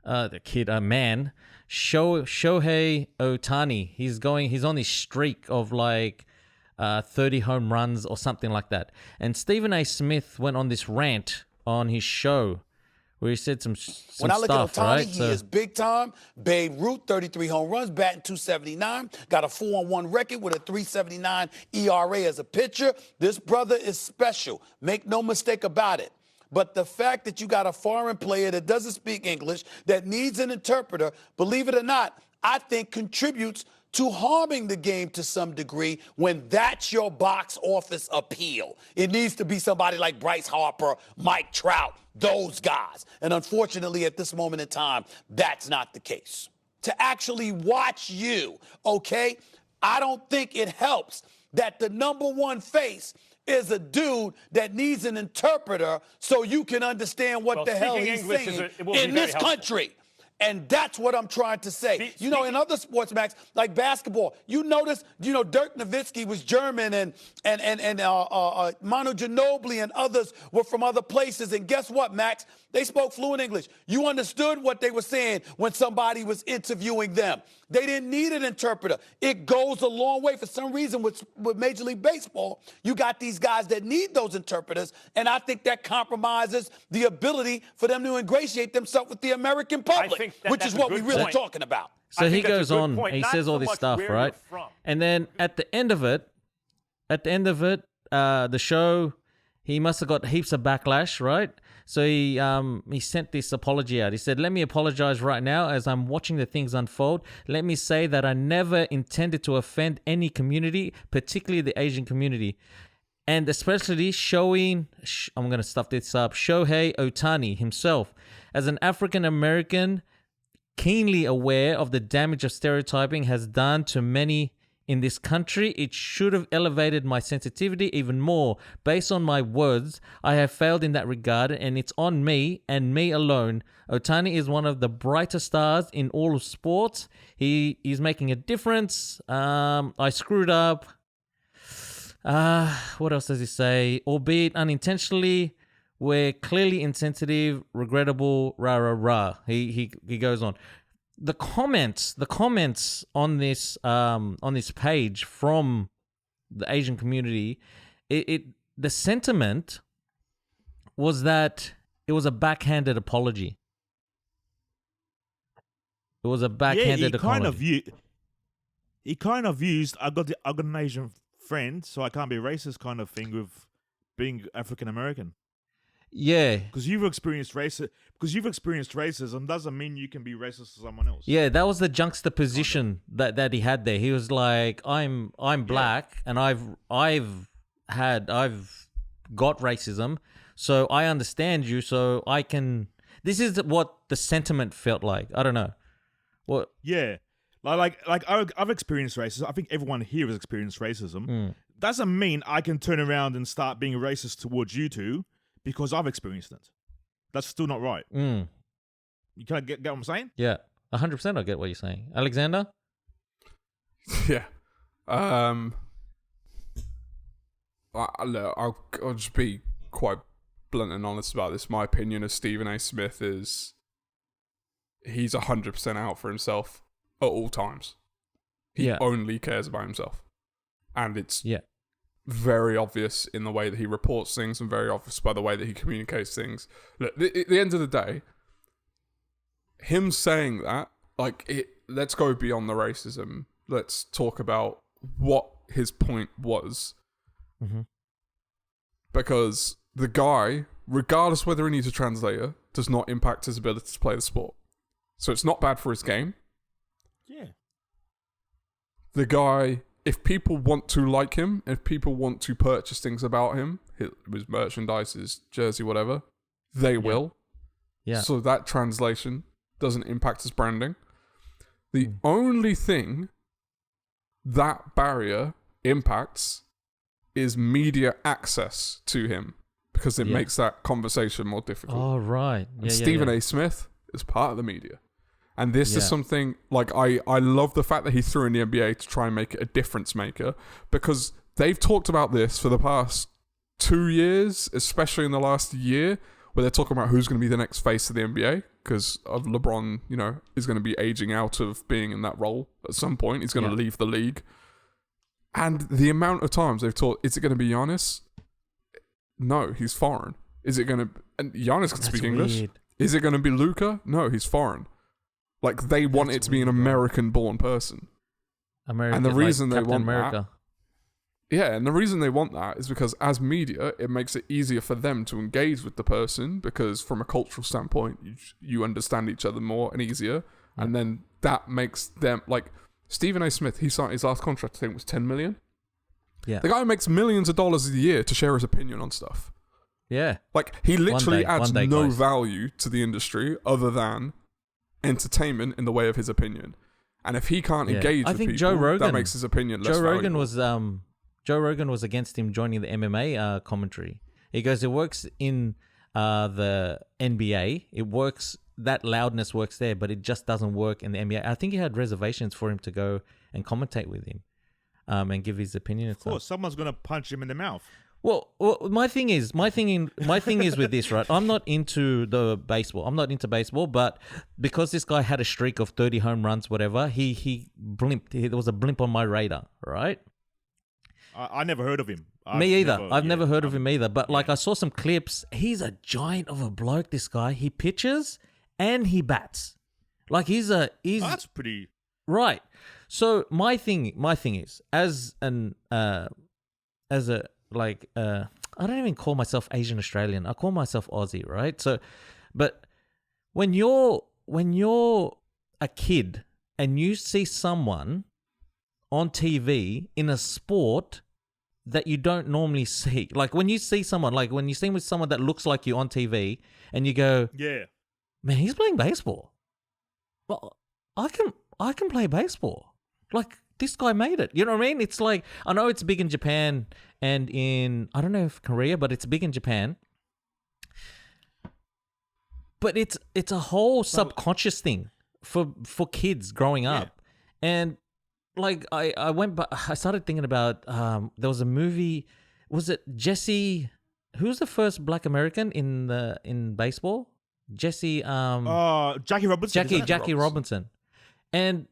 man, Shohei Ohtani. He's on this streak of like 30 home runs or something like that. And Stephen A. Smith went on this rant on his show where he said some When I look stuff, at Ohtani, right? he is big time. Babe Ruth, 33 home runs, batting 279. Got a 4-on-1 record with a 3.79 ERA as a pitcher. This brother is special. Make no mistake about it. But the fact that you got a foreign player that doesn't speak English, that needs an interpreter, believe it or not, I think contributes to harming the game to some degree when that's your box office appeal. It needs to be somebody like Bryce Harper, Mike Trout, those guys. And unfortunately, at this moment in time, that's not the case. To actually watch you, okay, I don't think it helps that the number one face is a dude that needs an interpreter so you can understand what the hell he's saying in this country. And that's what I'm trying to say. You know, in other sports, Max, like basketball, you notice, Dirk Nowitzki was German and Manu Ginobili and others were from other places. And guess what, Max? They spoke fluent English. You understood what they were saying when somebody was interviewing them. They didn't need an interpreter. It goes a long way. For some reason, with Major League Baseball, you got these guys that need those interpreters, and I think that compromises the ability for them to ingratiate themselves with the American public, which is what we're really talking about. So he goes on, and he says all this stuff, right? And then at the end of it, the show, he must have got heaps of backlash, right? So he sent this apology out. He said, "Let me apologize right now as I'm watching the things unfold. Let me say that I never intended to offend any community, particularly the Asian community. And especially I'm going to stuff this up, SHOHEI OHTANI himself. As an African-American, keenly aware of the damage of stereotyping has done to many in this country, it should have elevated my sensitivity even more. Based on my words, I have failed in that regard, and it's on me and me alone. Ohtani is one of the brightest stars in all of sports. He is making a difference. I screwed up. What else does he say? Albeit unintentionally, we're clearly insensitive, regrettable, rah, rah, rah. He goes on. The comments on this page from the Asian community, the sentiment was that it was a backhanded apology. It was a backhanded apology. He kind of used I got an Asian friend, so I can't be racist kind of thing with being African American. Yeah, because you've experienced racism doesn't mean you can be racist to someone else. Yeah, that was the juxtaposition that he had there. He was like, I'm black and I've got racism, so I understand you, so I can. This is what the sentiment felt like. I don't know. What? Yeah, like I've experienced racism. I think everyone here has experienced racism. Doesn't mean I can turn around and start being racist towards you two. Because I've experienced it. That's still not right. You can't get what I'm saying? Yeah, 100% I get what you're saying. Alexander? Yeah. I'll just be quite blunt and honest about this. My opinion of Stephen A. Smith is he's 100% out for himself at all times. He only cares about himself. And it's very obvious in the way that he reports things and very obvious by the way that he communicates things. Look, at the end of the day, him saying that, let's go beyond the racism. Let's talk about what his point was. Because the guy, regardless whether he needs a translator, does not impact his ability to play the sport. So it's not bad for his game. Yeah. The guy, if people want to like him, if people want to purchase things about him, his merchandise, his jersey, whatever, they will. Yeah. So that translation doesn't impact his branding. The only thing that barrier impacts is media access to him, because it makes that conversation more difficult. Oh, right. And Stephen A. Smith is part of the media. And this is something, I love the fact that he threw in the NBA to try and make it a difference maker, because they've talked about this for the past 2 years, especially in the last year, where they're talking about who's going to be the next face of the NBA, because of LeBron, is going to be aging out of being in that role at some point. He's going to leave the league. And the amount of times they've talked, is it going to be Giannis? No, he's foreign. Is it going to... And Giannis can speak English. Weird. Is it going to be Luka? No, he's foreign. They want it to be an American-born person. And the reason they want that... Yeah, and the reason they want that is because as media, it makes it easier for them to engage with the person, because from a cultural standpoint, you understand each other more and easier. And then that makes them... Stephen A. Smith, he signed his last contract, I think, was $10 million. Yeah. The guy makes millions of dollars a year to share his opinion on stuff. Yeah. He literally adds no value to the industry other than entertainment in the way of his opinion. And if he can't engage with people, Joe Rogan, that makes his opinion less valuable. Joe Rogan was against him joining the MMA commentary. He goes, it works in the NBA. It works that loudness works there, but it just doesn't work in the NBA. I think he had reservations for him to go and commentate with him, and give his opinion. Of course, someone's gonna punch him in the mouth. Well, my thing is with this, right? I'm not into the baseball. I'm not into baseball, but because this guy had a streak of 30 home runs, whatever, he blimped. There was a blimp on my radar, right? I never heard of him. Me either. I've never heard of him either. But like, I saw some clips. He's a giant of a bloke. This guy. He pitches and he bats. Like That's pretty right. So my thing is, as a I don't even call myself Asian Australian. I call myself Aussie, right? So, but when you're a kid and you see someone on TV in a sport that you don't normally see, like when you see someone, like when you see with someone that looks like you on TV, and you go, yeah, man, he's playing baseball. Well, I can play baseball. Like, this guy made it. You know what I mean? It's like, I know it's big in Japan and in, I don't know if Korea, but it's big in Japan. But it's a whole subconscious thing for kids growing up. And like, I started thinking about, there was a movie, was it Jesse, who's the first Black American in baseball? Jesse, Jackie Robinson. Jackie Robinson. And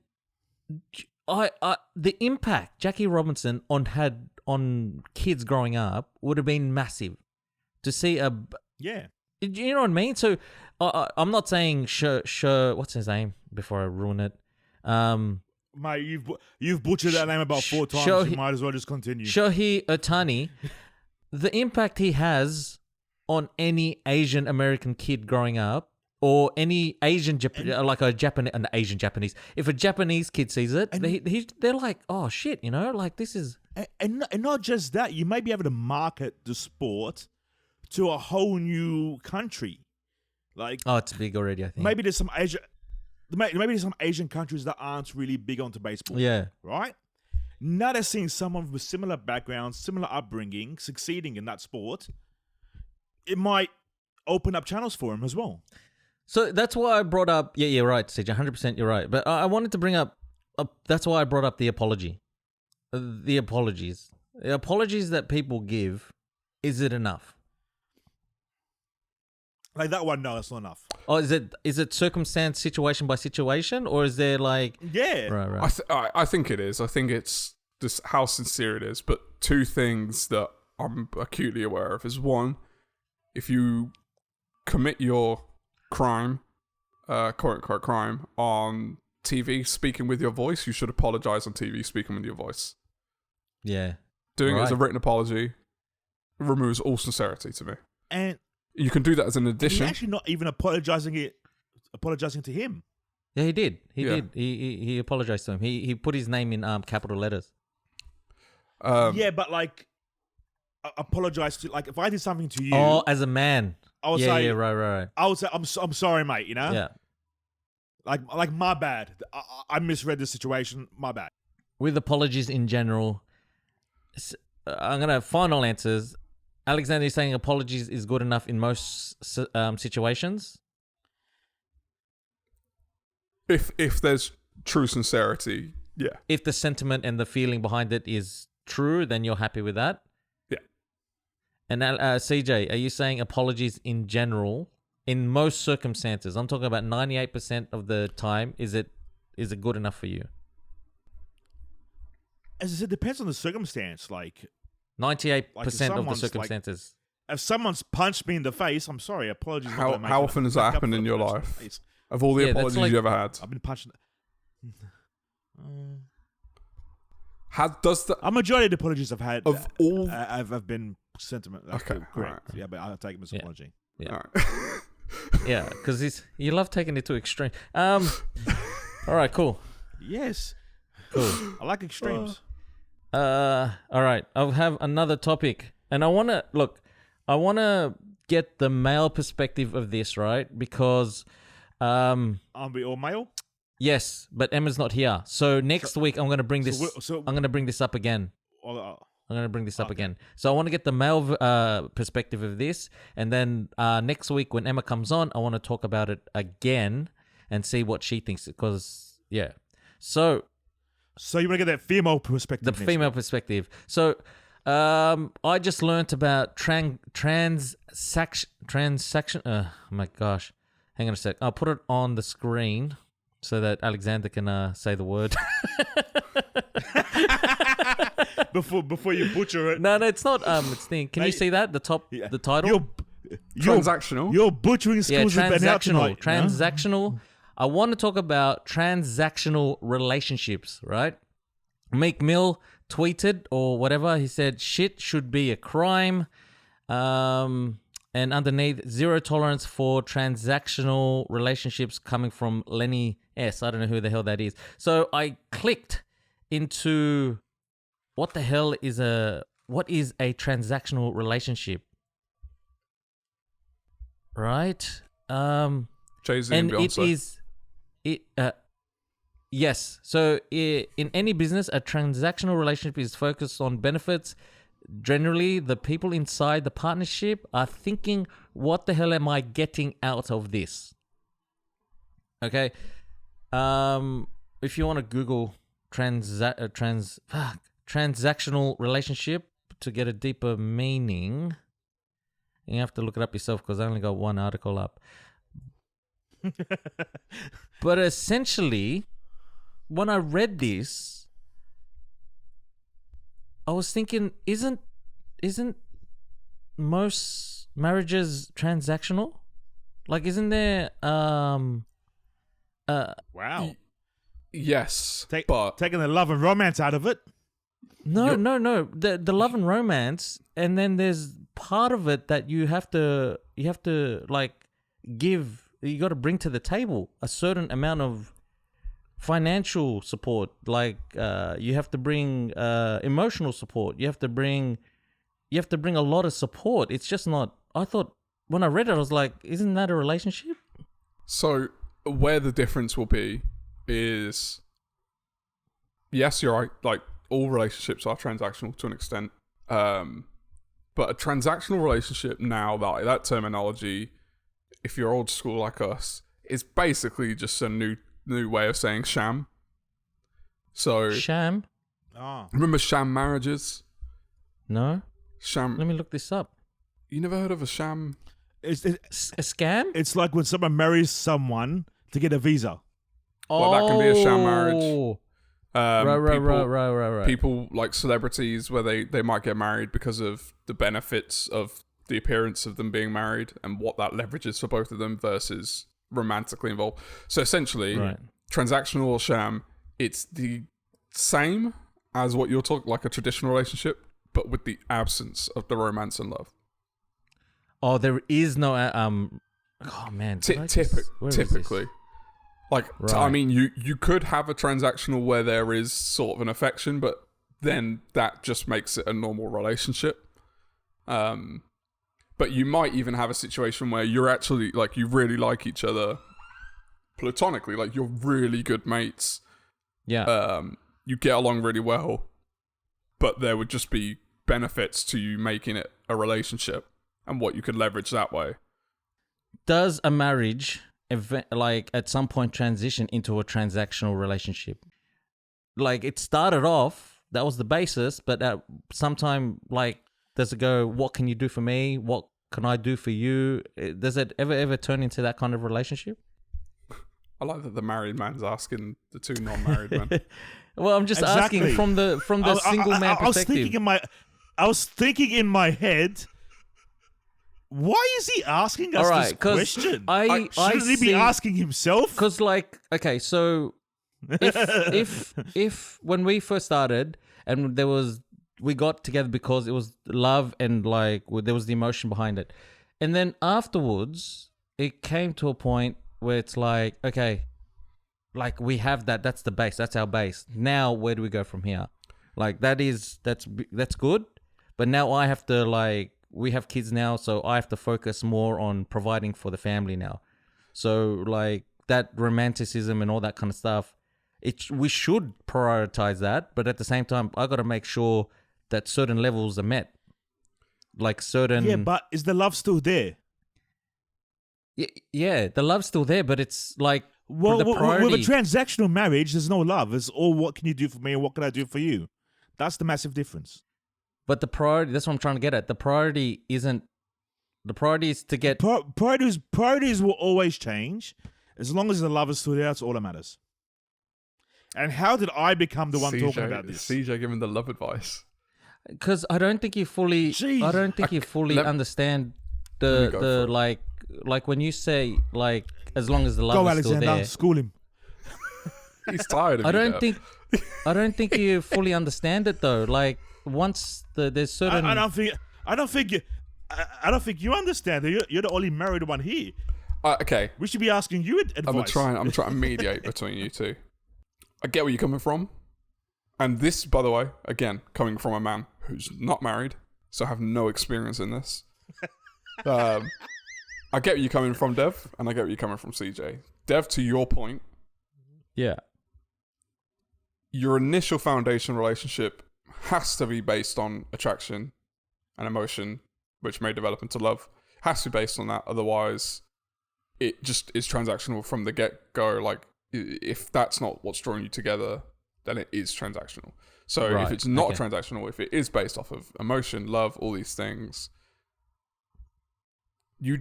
the impact Jackie Robinson had on kids growing up would have been massive. To see you know what I mean? So I'm not saying what's his name before I ruin it. Mate, you've butchered that name about 4 times. You might as well just continue. SHOHEI OHTANI, the impact he has on any Asian American kid growing up, or any Asian an Asian Japanese. If a Japanese kid sees it, they're like, oh shit, you know, like this is. And not just that, you may be able to market the sport to a whole new country. Like, oh, it's big already, I think. Maybe there's some Asian countries that aren't really big onto baseball. Yeah. Right? Now they're seeing someone with similar background, similar upbringing, succeeding in that sport. It might open up channels for him as well. So that's why I brought up. Yeah, you're right, CJ. 100%, you're right. But I wanted to bring up. That's why I brought up the apology. The apologies. The apologies that people give. Is it enough? Like that one, no, it's not enough. Oh, is it circumstance, situation by situation, or is there like? Yeah, right. I think it is. I think it's just how sincere it is. But two things that I'm acutely aware of is, one, if you commit your crime, quote unquote crime, on TV speaking with your voice, you should apologize on TV speaking with your voice. Yeah. Doing it as a written apology removes all sincerity to me. And you can do that as an addition. He's actually not even apologizing to him. Yeah, he did. He did. He apologized to him. He put his name in capital letters. Yeah, but like, apologize to, like, if I did something to you. Oh, as a man. I would say, right. I would say, I'm sorry, mate. You know. Yeah. Like my bad. I misread the situation. My bad. With apologies in general, I'm gonna final answers. Alexander is saying apologies is good enough in most situations. If there's true sincerity, yeah. If the sentiment and the feeling behind it is true, then you're happy with that. Yeah. And CJ, are you saying apologies in general, in most circumstances? I'm talking about 98% of the time. Is it good enough for you? As I said, it depends on the circumstance. Like 98% of the circumstances. Like, if someone's punched me in the face, I'm sorry. Apologies. How often has that happened in your life? Of all the apologies you ever had, I've been punched. A majority of the apologies I've had of all have been sentiment. Okay, correct. right. Yeah, but I'll take them as an apology. Yeah, right. Yeah, because you love taking it to extreme. All right, cool. Yes, cool. I like extremes. All right, I'll have another topic, and I want to get the male perspective of this, right? Because Aren't we all male? yes, but Emma's not here, so next week I'm going to bring this. I'm going to bring this up again. I'm I'm gonna bring this up again. So I want to get the male perspective of this, and then next week when Emma comes on, I want to talk about it again and see what she thinks. Because so you want to get that female perspective? the female perspective. So I just learnt about transaction. Oh my gosh, hang on a sec. I'll put it on the screen so that Alexander can say the word. before you butcher it. No, it's not. It's thing. Can you see that the top, the title? Transactional. Your butchering skills have been out tonight. Transactional. I want to talk about transactional relationships. Right? Meek Mill tweeted or whatever. He said, "Shit should be a crime." And underneath, zero tolerance for transactional relationships, coming from Lenny S. I don't know who the hell that is. So I clicked into what is a transactional relationship, right? Jay-Z And and Beyonce. yes. So in any business, a transactional relationship is focused on benefits. Generally, the people inside the partnership are thinking, what the hell am I getting out of this? Okay. If you want to Google transactional relationship to get a deeper meaning, you have to look it up yourself because I only got one article up. But essentially, when I read this, I was thinking, isn't most marriages transactional? Like, isn't there Wow. Yes, But taking the love and romance out of it. No. The love and romance, and then there's part of it that you have to like give. You got to bring to the table a certain amount of financial support. Like you have to bring emotional support. You have to bring a lot of support. It's just not. I thought when I read it, I was like, isn't that a relationship? So where the difference will be is, yes, you're right. Like, all relationships are transactional to an extent. But a transactional relationship now, that terminology, if you're old school like us, is basically just a new way of saying sham. So Sham? remember sham marriages? No. Sham. Let me look this up. You never heard of a sham? A scam? It's like when someone marries someone to get a visa. Well, that can be a sham marriage. Right. People like celebrities where they might get married because of the benefits of the appearance of them being married and what that leverages for both of them versus romantically involved. So essentially, transactional or sham, it's the same as what you're talking, like a traditional relationship, but with the absence of the romance and love. Oh, there is no oh man. Typically. Like, Right. I mean, you could have a transactional where there is sort of an affection, but then that just makes it a normal relationship. But you might even have a situation where you're actually, like, you really like each other platonically, like, you're really good mates. Yeah. You get along really well, but there would just be benefits to you making it a relationship and what you could leverage that way. Does a marriage like at some point transition into a transactional relationship? Like, it started off, that was the basis, but at sometime, like, does it go, what can you do for me? What can I do for you? Does it ever turn into that kind of relationship? I like that the married man's asking the two non-married men. Well, I'm just asking from the single man perspective. I was thinking in my head, why is he asking us this question? Shouldn't he be asking himself? Because, like, okay, so if when we first started and we got together because it was love and, like, there was the emotion behind it, and then afterwards it came to a point where it's like, okay, like, we have that's the base, that's our base. Now where do we go from here? Like, that's good, but now I have to, like, we have kids now, so I have to focus more on providing for the family now. So, like, that romanticism and all that kind of stuff, we should prioritize that, but at the same time, I got to make sure that certain levels are met. Like certain... Yeah, but is the love still there? Yeah, the love's still there, but it's like Well, the priority... with a transactional marriage, there's no love. It's all what can you do for me and what can I do for you. That's the massive difference. But the priority, that's what I'm trying to get at. The priority isn't... The priority is to get... Priorities will always change. As long as the love is still there, that's all that matters. And how did I become the one talking about this? CJ giving the love advice. Because I don't think you fully... Jeez. I don't think you fully understand the like when you say, like, as long as the love Go, is still Alexander. there... School him. He's tired of I you don't now. think... I don't think you fully understand it, though. Like, once there's certain... I don't think you understand. You're the only married one here. Okay. We should be asking you advice. I'm trying to mediate between you two. I get where you're coming from. And this, by the way, again, coming from a man who's not married, so I have no experience in this. I get where you're coming from, Dev, and I get where you're coming from, CJ. Dev, to your point, Yeah. your initial foundation relationship has to be based on attraction and emotion, which may develop into love. Has to be based on that. Otherwise, it just is transactional from the get-go. Like, if that's not what's drawing you together, then it is transactional. So Right, if it's not okay. transactional, if it is based off of emotion, love, all these things, you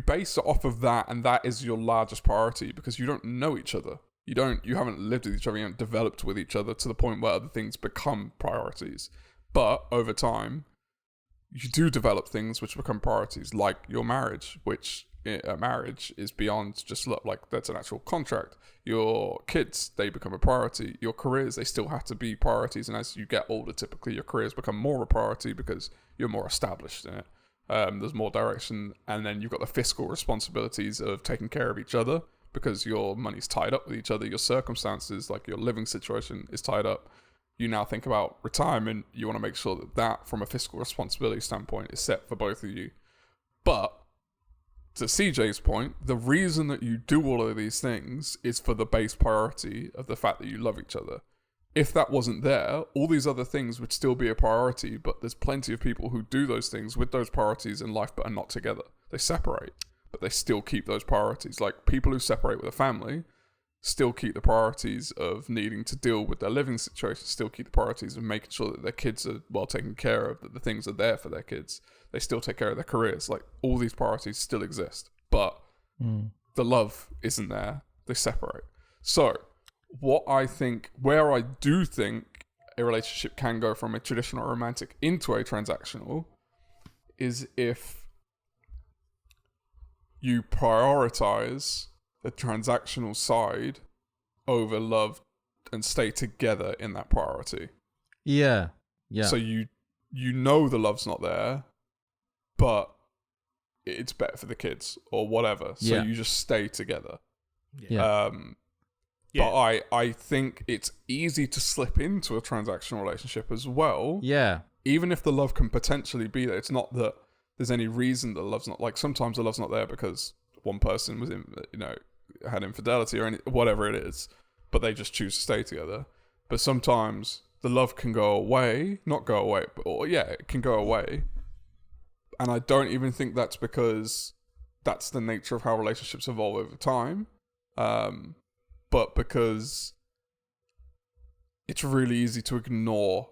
base it off of that, and that is your largest priority because you don't know each other. You haven't lived with each other, you haven't developed with each other to the point where other things become priorities. But over time, you do develop things which become priorities, like your marriage, which a marriage is beyond just love. Like, that's an actual contract. Your kids, they become a priority. Your careers, they still have to be priorities. And as you get older, typically your careers become more a priority because you're more established in it. There's more direction. And then you've got the fiscal responsibilities of taking care of each other because your money's tied up with each other. Your circumstances, like your living situation, is tied up. You now think about retirement. You want to make sure that from a fiscal responsibility standpoint is set for both of you. But to CJ's point, the reason that you do all of these things is for the base priority of the fact that you love each other. If that wasn't there, all these other things would still be a priority, but there's plenty of people who do those things with those priorities in life but are not together. They separate, but they still keep those priorities. Like, people who separate with a family still keep the priorities of needing to deal with their living situation, still keep the priorities of making sure that their kids are well taken care of, that the things are there for their kids. They still take care of their careers. Like, all these priorities still exist, but the love isn't there. They separate. So where I do think a relationship can go from a traditional romantic into a transactional is if you prioritize the transactional side over love and stay together in that priority. Yeah. Yeah. So you know the love's not there, but it's better for the kids or whatever. So Yeah. you just stay together. Yeah. But I think it's easy to slip into a transactional relationship as well. Yeah. Even if the love can potentially be there. It's not that there's any reason the love's not, like, sometimes the love's not there because one person was had infidelity or whatever it is, but they just choose to stay together. But sometimes the love can go away, not go away, it can go away. And I don't even think that's because that's the nature of how relationships evolve over time. But because it's really easy to ignore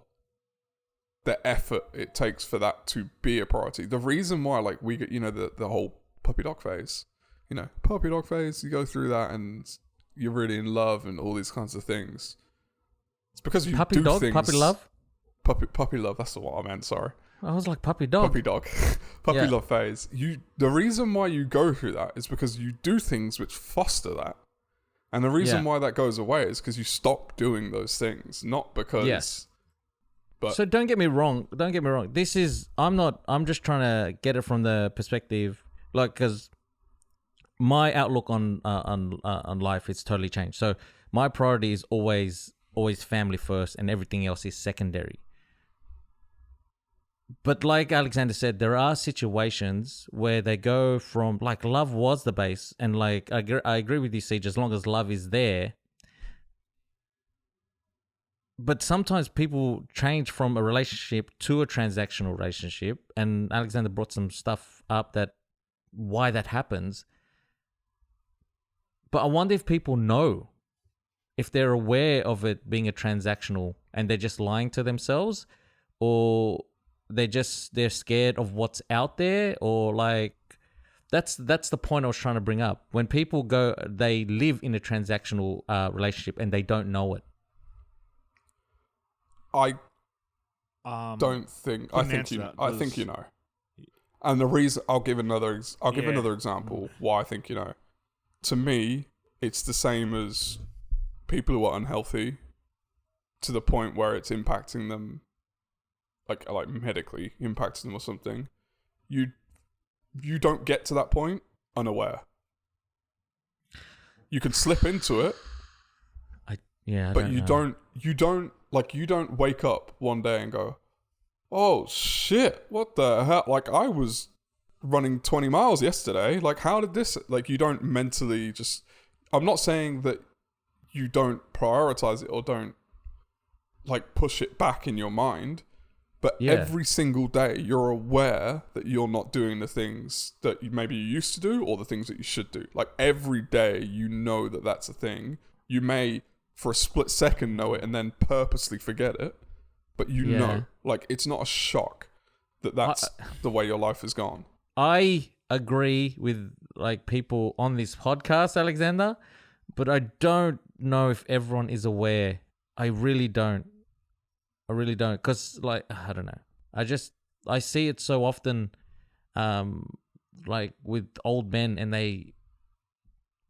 the effort it takes for that to be a priority. The reason why, like, we get, the whole puppy dog phase, you go through that and you're really in love and all these kinds of things. It's because you Puppy do dog? things. Puppy love? Puppy love, that's the what I meant, sorry. I was like, puppy dog. Puppy dog. Puppy Yeah. love phase. The reason why you go through that is because you do things which foster that. And the reason why that goes away is because you stop doing those things, not because... Yes. But So don't get me wrong. This is, I'm just trying to get it from the perspective, like, because my outlook on life is totally changed. So my priority is always family first and everything else is secondary. But like Alexander said, there are situations where they go from, like, love was the base, and like I agree with you, Siege. As long as love is there, but sometimes people change from a relationship to a transactional relationship, and Alexander brought some stuff up that why that happens. But I wonder if people know, if they're aware of it being a transactional and they're just lying to themselves, or they're scared of what's out there, or like that's the point I was trying to bring up. When people they live in a transactional relationship and they don't know it. I don't think. I think you know. And the reason I'll give another example why I think you know. To me, it's the same as people who are unhealthy to the point where it's impacting them, like medically impacting them or something. You don't get to that point unaware. You can slip into it. But you don't wake up one day and go, oh shit, what the hell? Like, I was running 20 miles yesterday. Like, how did this? Like, you don't mentally just. I'm not saying that you don't prioritize it or don't like push it back in your mind, but every single day you're aware that you're not doing the things that maybe you used to do or the things that you should do. Like, every day you know that that's a thing. You may for a split second know it and then purposely forget it, but you know, like, it's not a shock that that's the way your life has gone. I agree with like people on this podcast, Alexander, but I don't know if everyone is aware. I really don't. Because like, I don't know. I see it so often, like with old men, and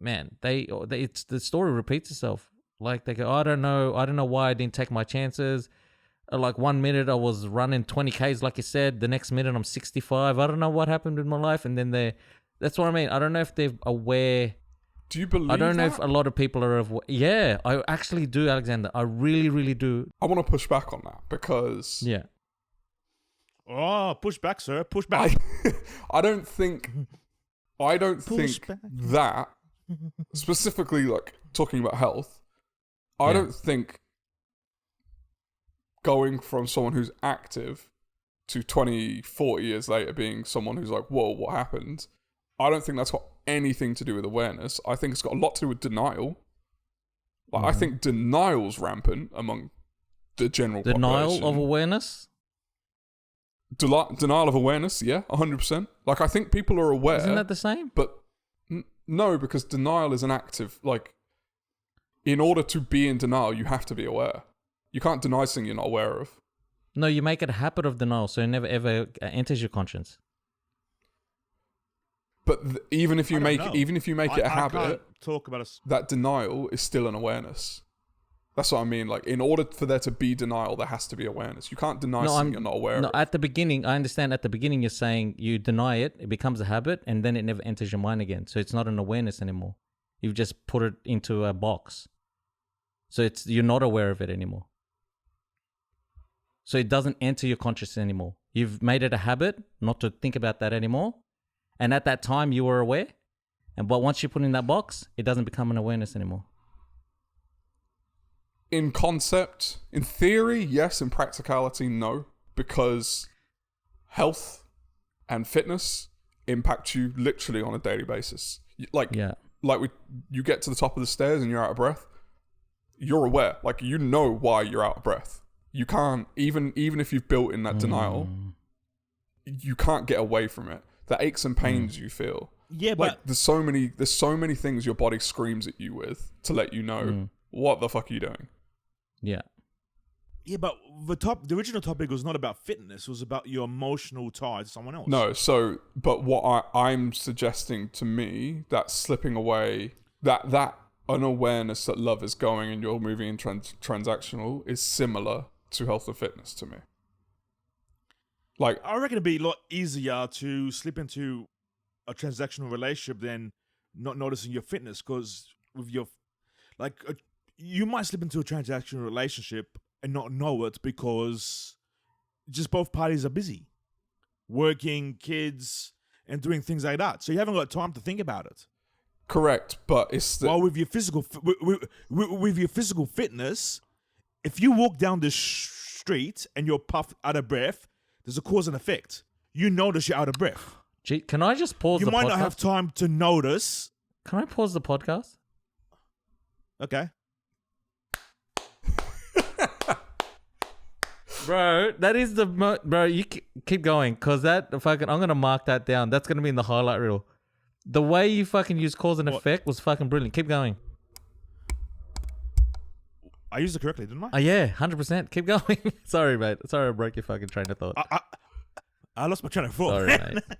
it's the story repeats itself. Like, they go, I don't know why I didn't take my chances. Like, 1 minute I was running 20 Ks, like you said. The next minute I'm 65. I don't know what happened with my life. And then that's what I mean. I don't know if they're aware. Do you believe I don't know that? if a lot of people are aware. Yeah, I actually do, Alexander. I really, really do. I want to push back on that because... Yeah. Oh, push back, sir. Push back. I don't think that, specifically like talking about health, I don't think going from someone who's active to 20, 40 years later being someone who's like, whoa, what happened? I don't think that's got anything to do with awareness. I think it's got a lot to do with denial. Like, I think denial's rampant among the general population. Denial of awareness? Denial of awareness, yeah, 100%. Like, I think people are aware. Isn't that the same? But no, because denial is an active, like, in order to be in denial, you have to be aware. You can't deny something you're not aware of. No, you make it a habit of denial, so it never ever enters your conscience. But even if you make it a habit, talk about that denial is still an awareness. That's what I mean. Like, in order for there to be denial, there has to be awareness. You can't deny something you're not aware of. No, at the beginning, I understand. At the beginning, you're saying you deny it, it becomes a habit, and then it never enters your mind again. So it's not an awareness anymore. You've just put it into a box. So you're not aware of it anymore. So it doesn't enter your consciousness anymore. You've made it a habit not to think about that anymore. And at that time, you were aware. But once you put it in that box, it doesn't become an awareness anymore. In concept, in theory, yes. In practicality, no. Because health and fitness impact you literally on a daily basis. You get to the top of the stairs and you're out of breath. You're aware. Like, you know why you're out of breath. You can't, even if you've built in that denial, you can't get away from it. The aches and pains you feel. Yeah, like, but there's so many things your body screams at you with to let you know what the fuck are you doing. Yeah. Yeah, but the original topic was not about fitness. It was about your emotional tie to someone else. No, but what I'm suggesting, to me, that slipping away, that unawareness that love is going and you're moving in transactional is similar to health and fitness to me. Like, I reckon it'd be a lot easier to slip into a transactional relationship than not noticing your fitness, because with your, you might slip into a transactional relationship and not know it because just both parties are busy, working, kids, and doing things like that. So you haven't got time to think about it. Correct, but it's well, with your physical fitness, if you walk down the street and you're puffed out of breath, there's a cause and effect. You notice you're out of breath. Gee, can I just pause You the podcast? might not have time to notice. Can I pause the podcast? Okay. Bro, that is the bro. You keep going, cause that fucking. I'm gonna mark that down. That's gonna be in the highlight reel. The way you fucking use cause and effect was fucking brilliant. Keep going. I used it correctly, didn't I? Oh yeah, 100%. Keep going. Sorry, mate. Sorry, I broke your fucking train of thought. I lost my train of thought.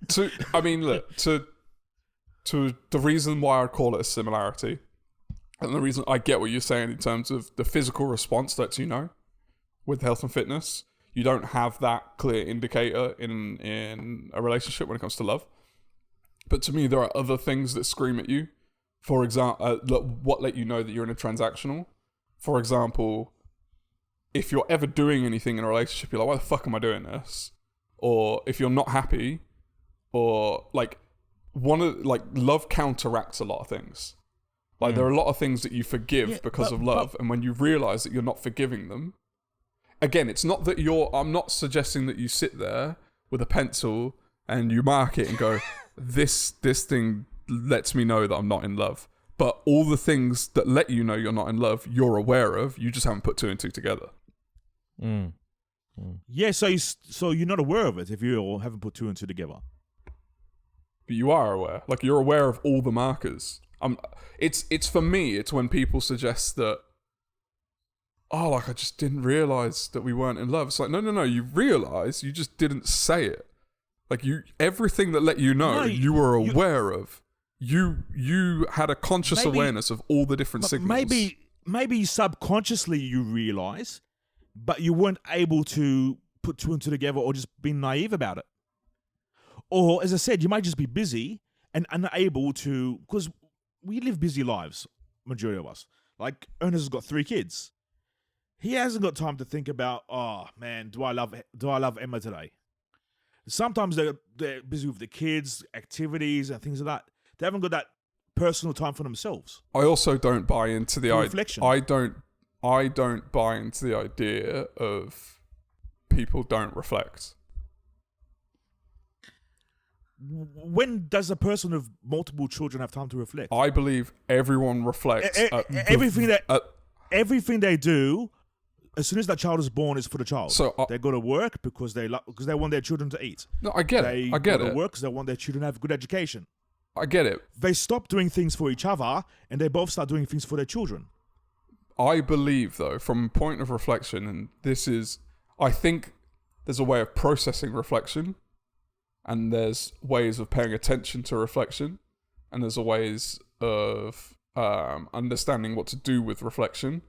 Sorry, mate. To the reason why I'd call it a similarity, and the reason I get what you're saying in terms of the physical response lets you know with health and fitness, you don't have that clear indicator in a relationship when it comes to love. But to me, there are other things that scream at you. For example, what let you know that you're in a transactional. For example, if you're ever doing anything in a relationship, you're like, why the fuck am I doing this? Or if you're not happy, or like love counteracts a lot of things. Like there are a lot of things that you forgive because of love, and when you realize that you're not forgiving them, again, it's not that I'm not suggesting that you sit there with a pencil and you mark it and go, this thing lets me know that I'm not in love. But all the things that let you know you're not in love, you're aware of. You just haven't put two and two together. Yeah, so you're not aware of it if you haven't put two and two together. But you are aware. Like, you're aware of all the markers. It's for me, it's when people suggest that, oh, like, I just didn't realize that we weren't in love. It's like, no, you realize, you just didn't say it. Like, everything that let you know, you were aware of. You had a conscious awareness of all the different signals. Maybe subconsciously you realize, but you weren't able to put two and two together, or just being naive about it. Or, as I said, you might just be busy and unable to, because we live busy lives, majority of us. Like, Ernest has got 3 kids. He hasn't got time to think about, oh man, do I love Emma today? Sometimes they're busy with the kids, activities, and things like that. They haven't got that personal time for themselves. I also don't buy into the reflection. I don't buy into the idea of people don't reflect. When does a person with multiple children have time to reflect? I believe everyone reflects. Everything they do, as soon as that child is born, is for the child. So they go to work because they want their children to eat. No, I get it. I get They go it. to work because they want their children to have a good education. I get it. They stop doing things for each other, and they both start doing things for their children. I believe, though, from a point of reflection, and I think there's a way of processing reflection, and there's ways of paying attention to reflection, and there's ways of understanding what to do with reflection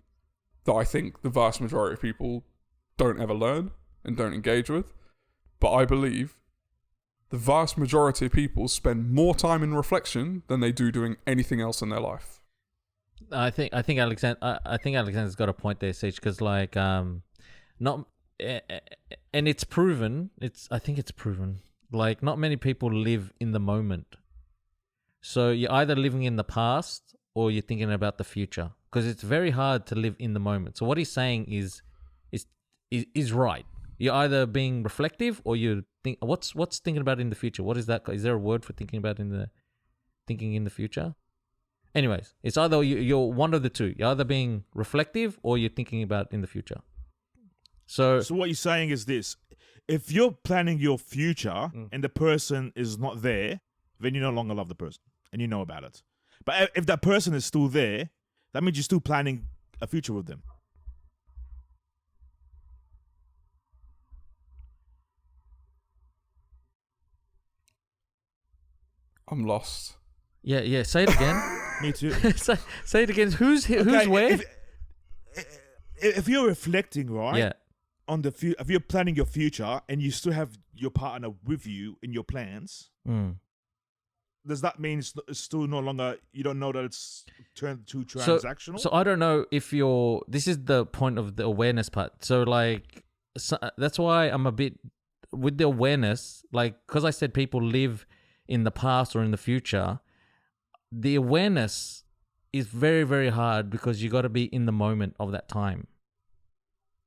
that I think the vast majority of people don't ever learn and don't engage with. But I believe the vast majority of people spend more time in reflection than they do doing anything else in their life. I think Alexander's got a point there, Sage, because like not and it's proven. I think it's proven. Like, not many people live in the moment. So you're either living in the past or you're thinking about the future, because it's very hard to live in the moment. So what he's saying is right. You're either being reflective or you think what's thinking about in the future. What is that? Is there a word for thinking in the future? Anyways, it's either you're one of the two. You're either being reflective or you're thinking about in the future. So what you're saying is this: if you're planning your future and the person is not there, then you no longer love the person and you know about it. But if that person is still there, that means you're still planning a future with them. I'm lost. Yeah. Say it again. Me too. say it again. Who's where? If you're reflecting, right? Yeah. On the if you're planning your future and you still have your partner with you in your plans, does that mean it's still no longer, you don't know that it's turned to transactional? So I don't know if this is the point of the awareness part. So like, that's why I'm a bit with the awareness, like, because I said people live in the past or in the future. The awareness is very, very hard because you got to be in the moment of that time.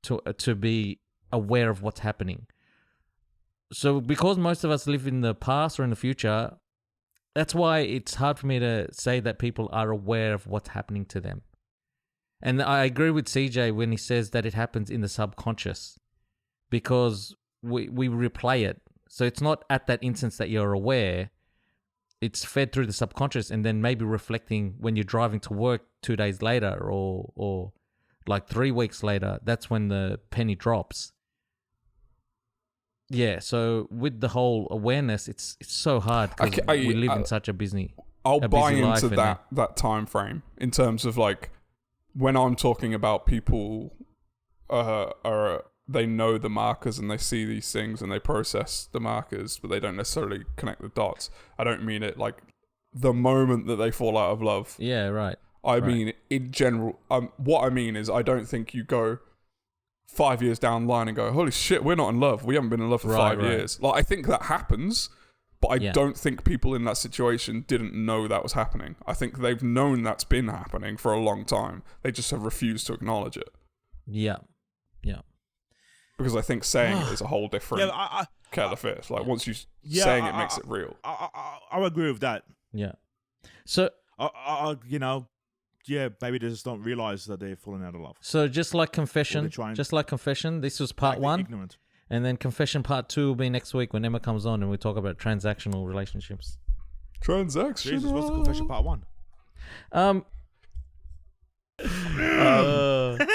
to be aware of what's happening. So because most of us live in the past or in the future, that's why it's hard for me to say that people are aware of what's happening to them. And I agree with CJ when he says that it happens in the subconscious, because we replay it. So it's not at that instance that you're aware. It's fed through the subconscious, and then maybe reflecting when you're driving to work 2 days later or like 3 weeks later. That's when the penny drops. Yeah, so with the whole awareness, it's so hard because we live in such a busy I'll buy life, into that time frame in terms of like when I'm talking about people they know the markers and they see these things and they process the markers, but they don't necessarily connect the dots. I don't mean it like the moment that they fall out of love. Yeah, right. I mean in general. What I mean is I don't think you go 5 years down the line and go, holy shit, we're not in love. We haven't been in love for 5 years. Like, I think that happens, but I don't think people in that situation didn't know that was happening. I think they've known that's been happening for a long time. They just have refused to acknowledge it. Yeah. Because I think saying it is a whole different kettle of fish. Like, once you saying it makes it real. I agree with that. Yeah. So, maybe they just don't realize that they're falling out of love. So just like confession, this was part one. Ignorant. And then confession part 2 will be next week when Emma comes on and we talk about transactional relationships. Transactional. Jesus, what's the confession part 1? I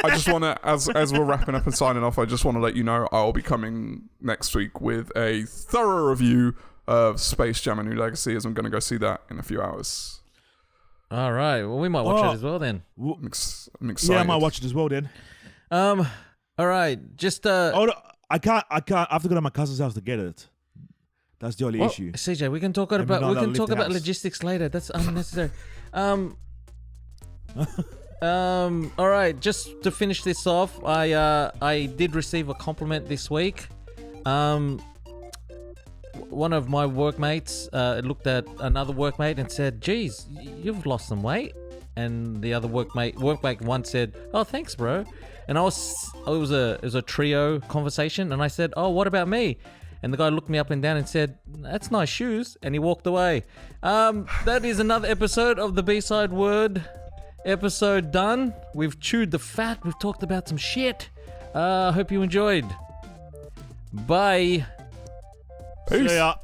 just want to, as we're wrapping up and signing off, I just want to let you know I'll be coming next week with a thorough review of Space Jam: A New Legacy, as I'm going to go see that in a few hours. All right. Well, we might watch it as well then. I'm excited. Yeah, I might watch it as well then. All right. Just no, I can't. I have to go to my cousin's house to get it. That's the only issue. CJ, we can talk about logistics later. That's unnecessary. All right. Just to finish this off, I did receive a compliment this week. One of my workmates looked at another workmate and said, "Geez, you've lost some weight." And the other workmate one said, "Oh, thanks, bro." And it was a trio conversation, and I said, "Oh, what about me?" And the guy looked me up and down and said, "That's nice shoes," and he walked away. That is another episode of the B-Side Word episode done. We've chewed the fat. We've talked about some shit. Hope you enjoyed. Bye. Peace. See ya.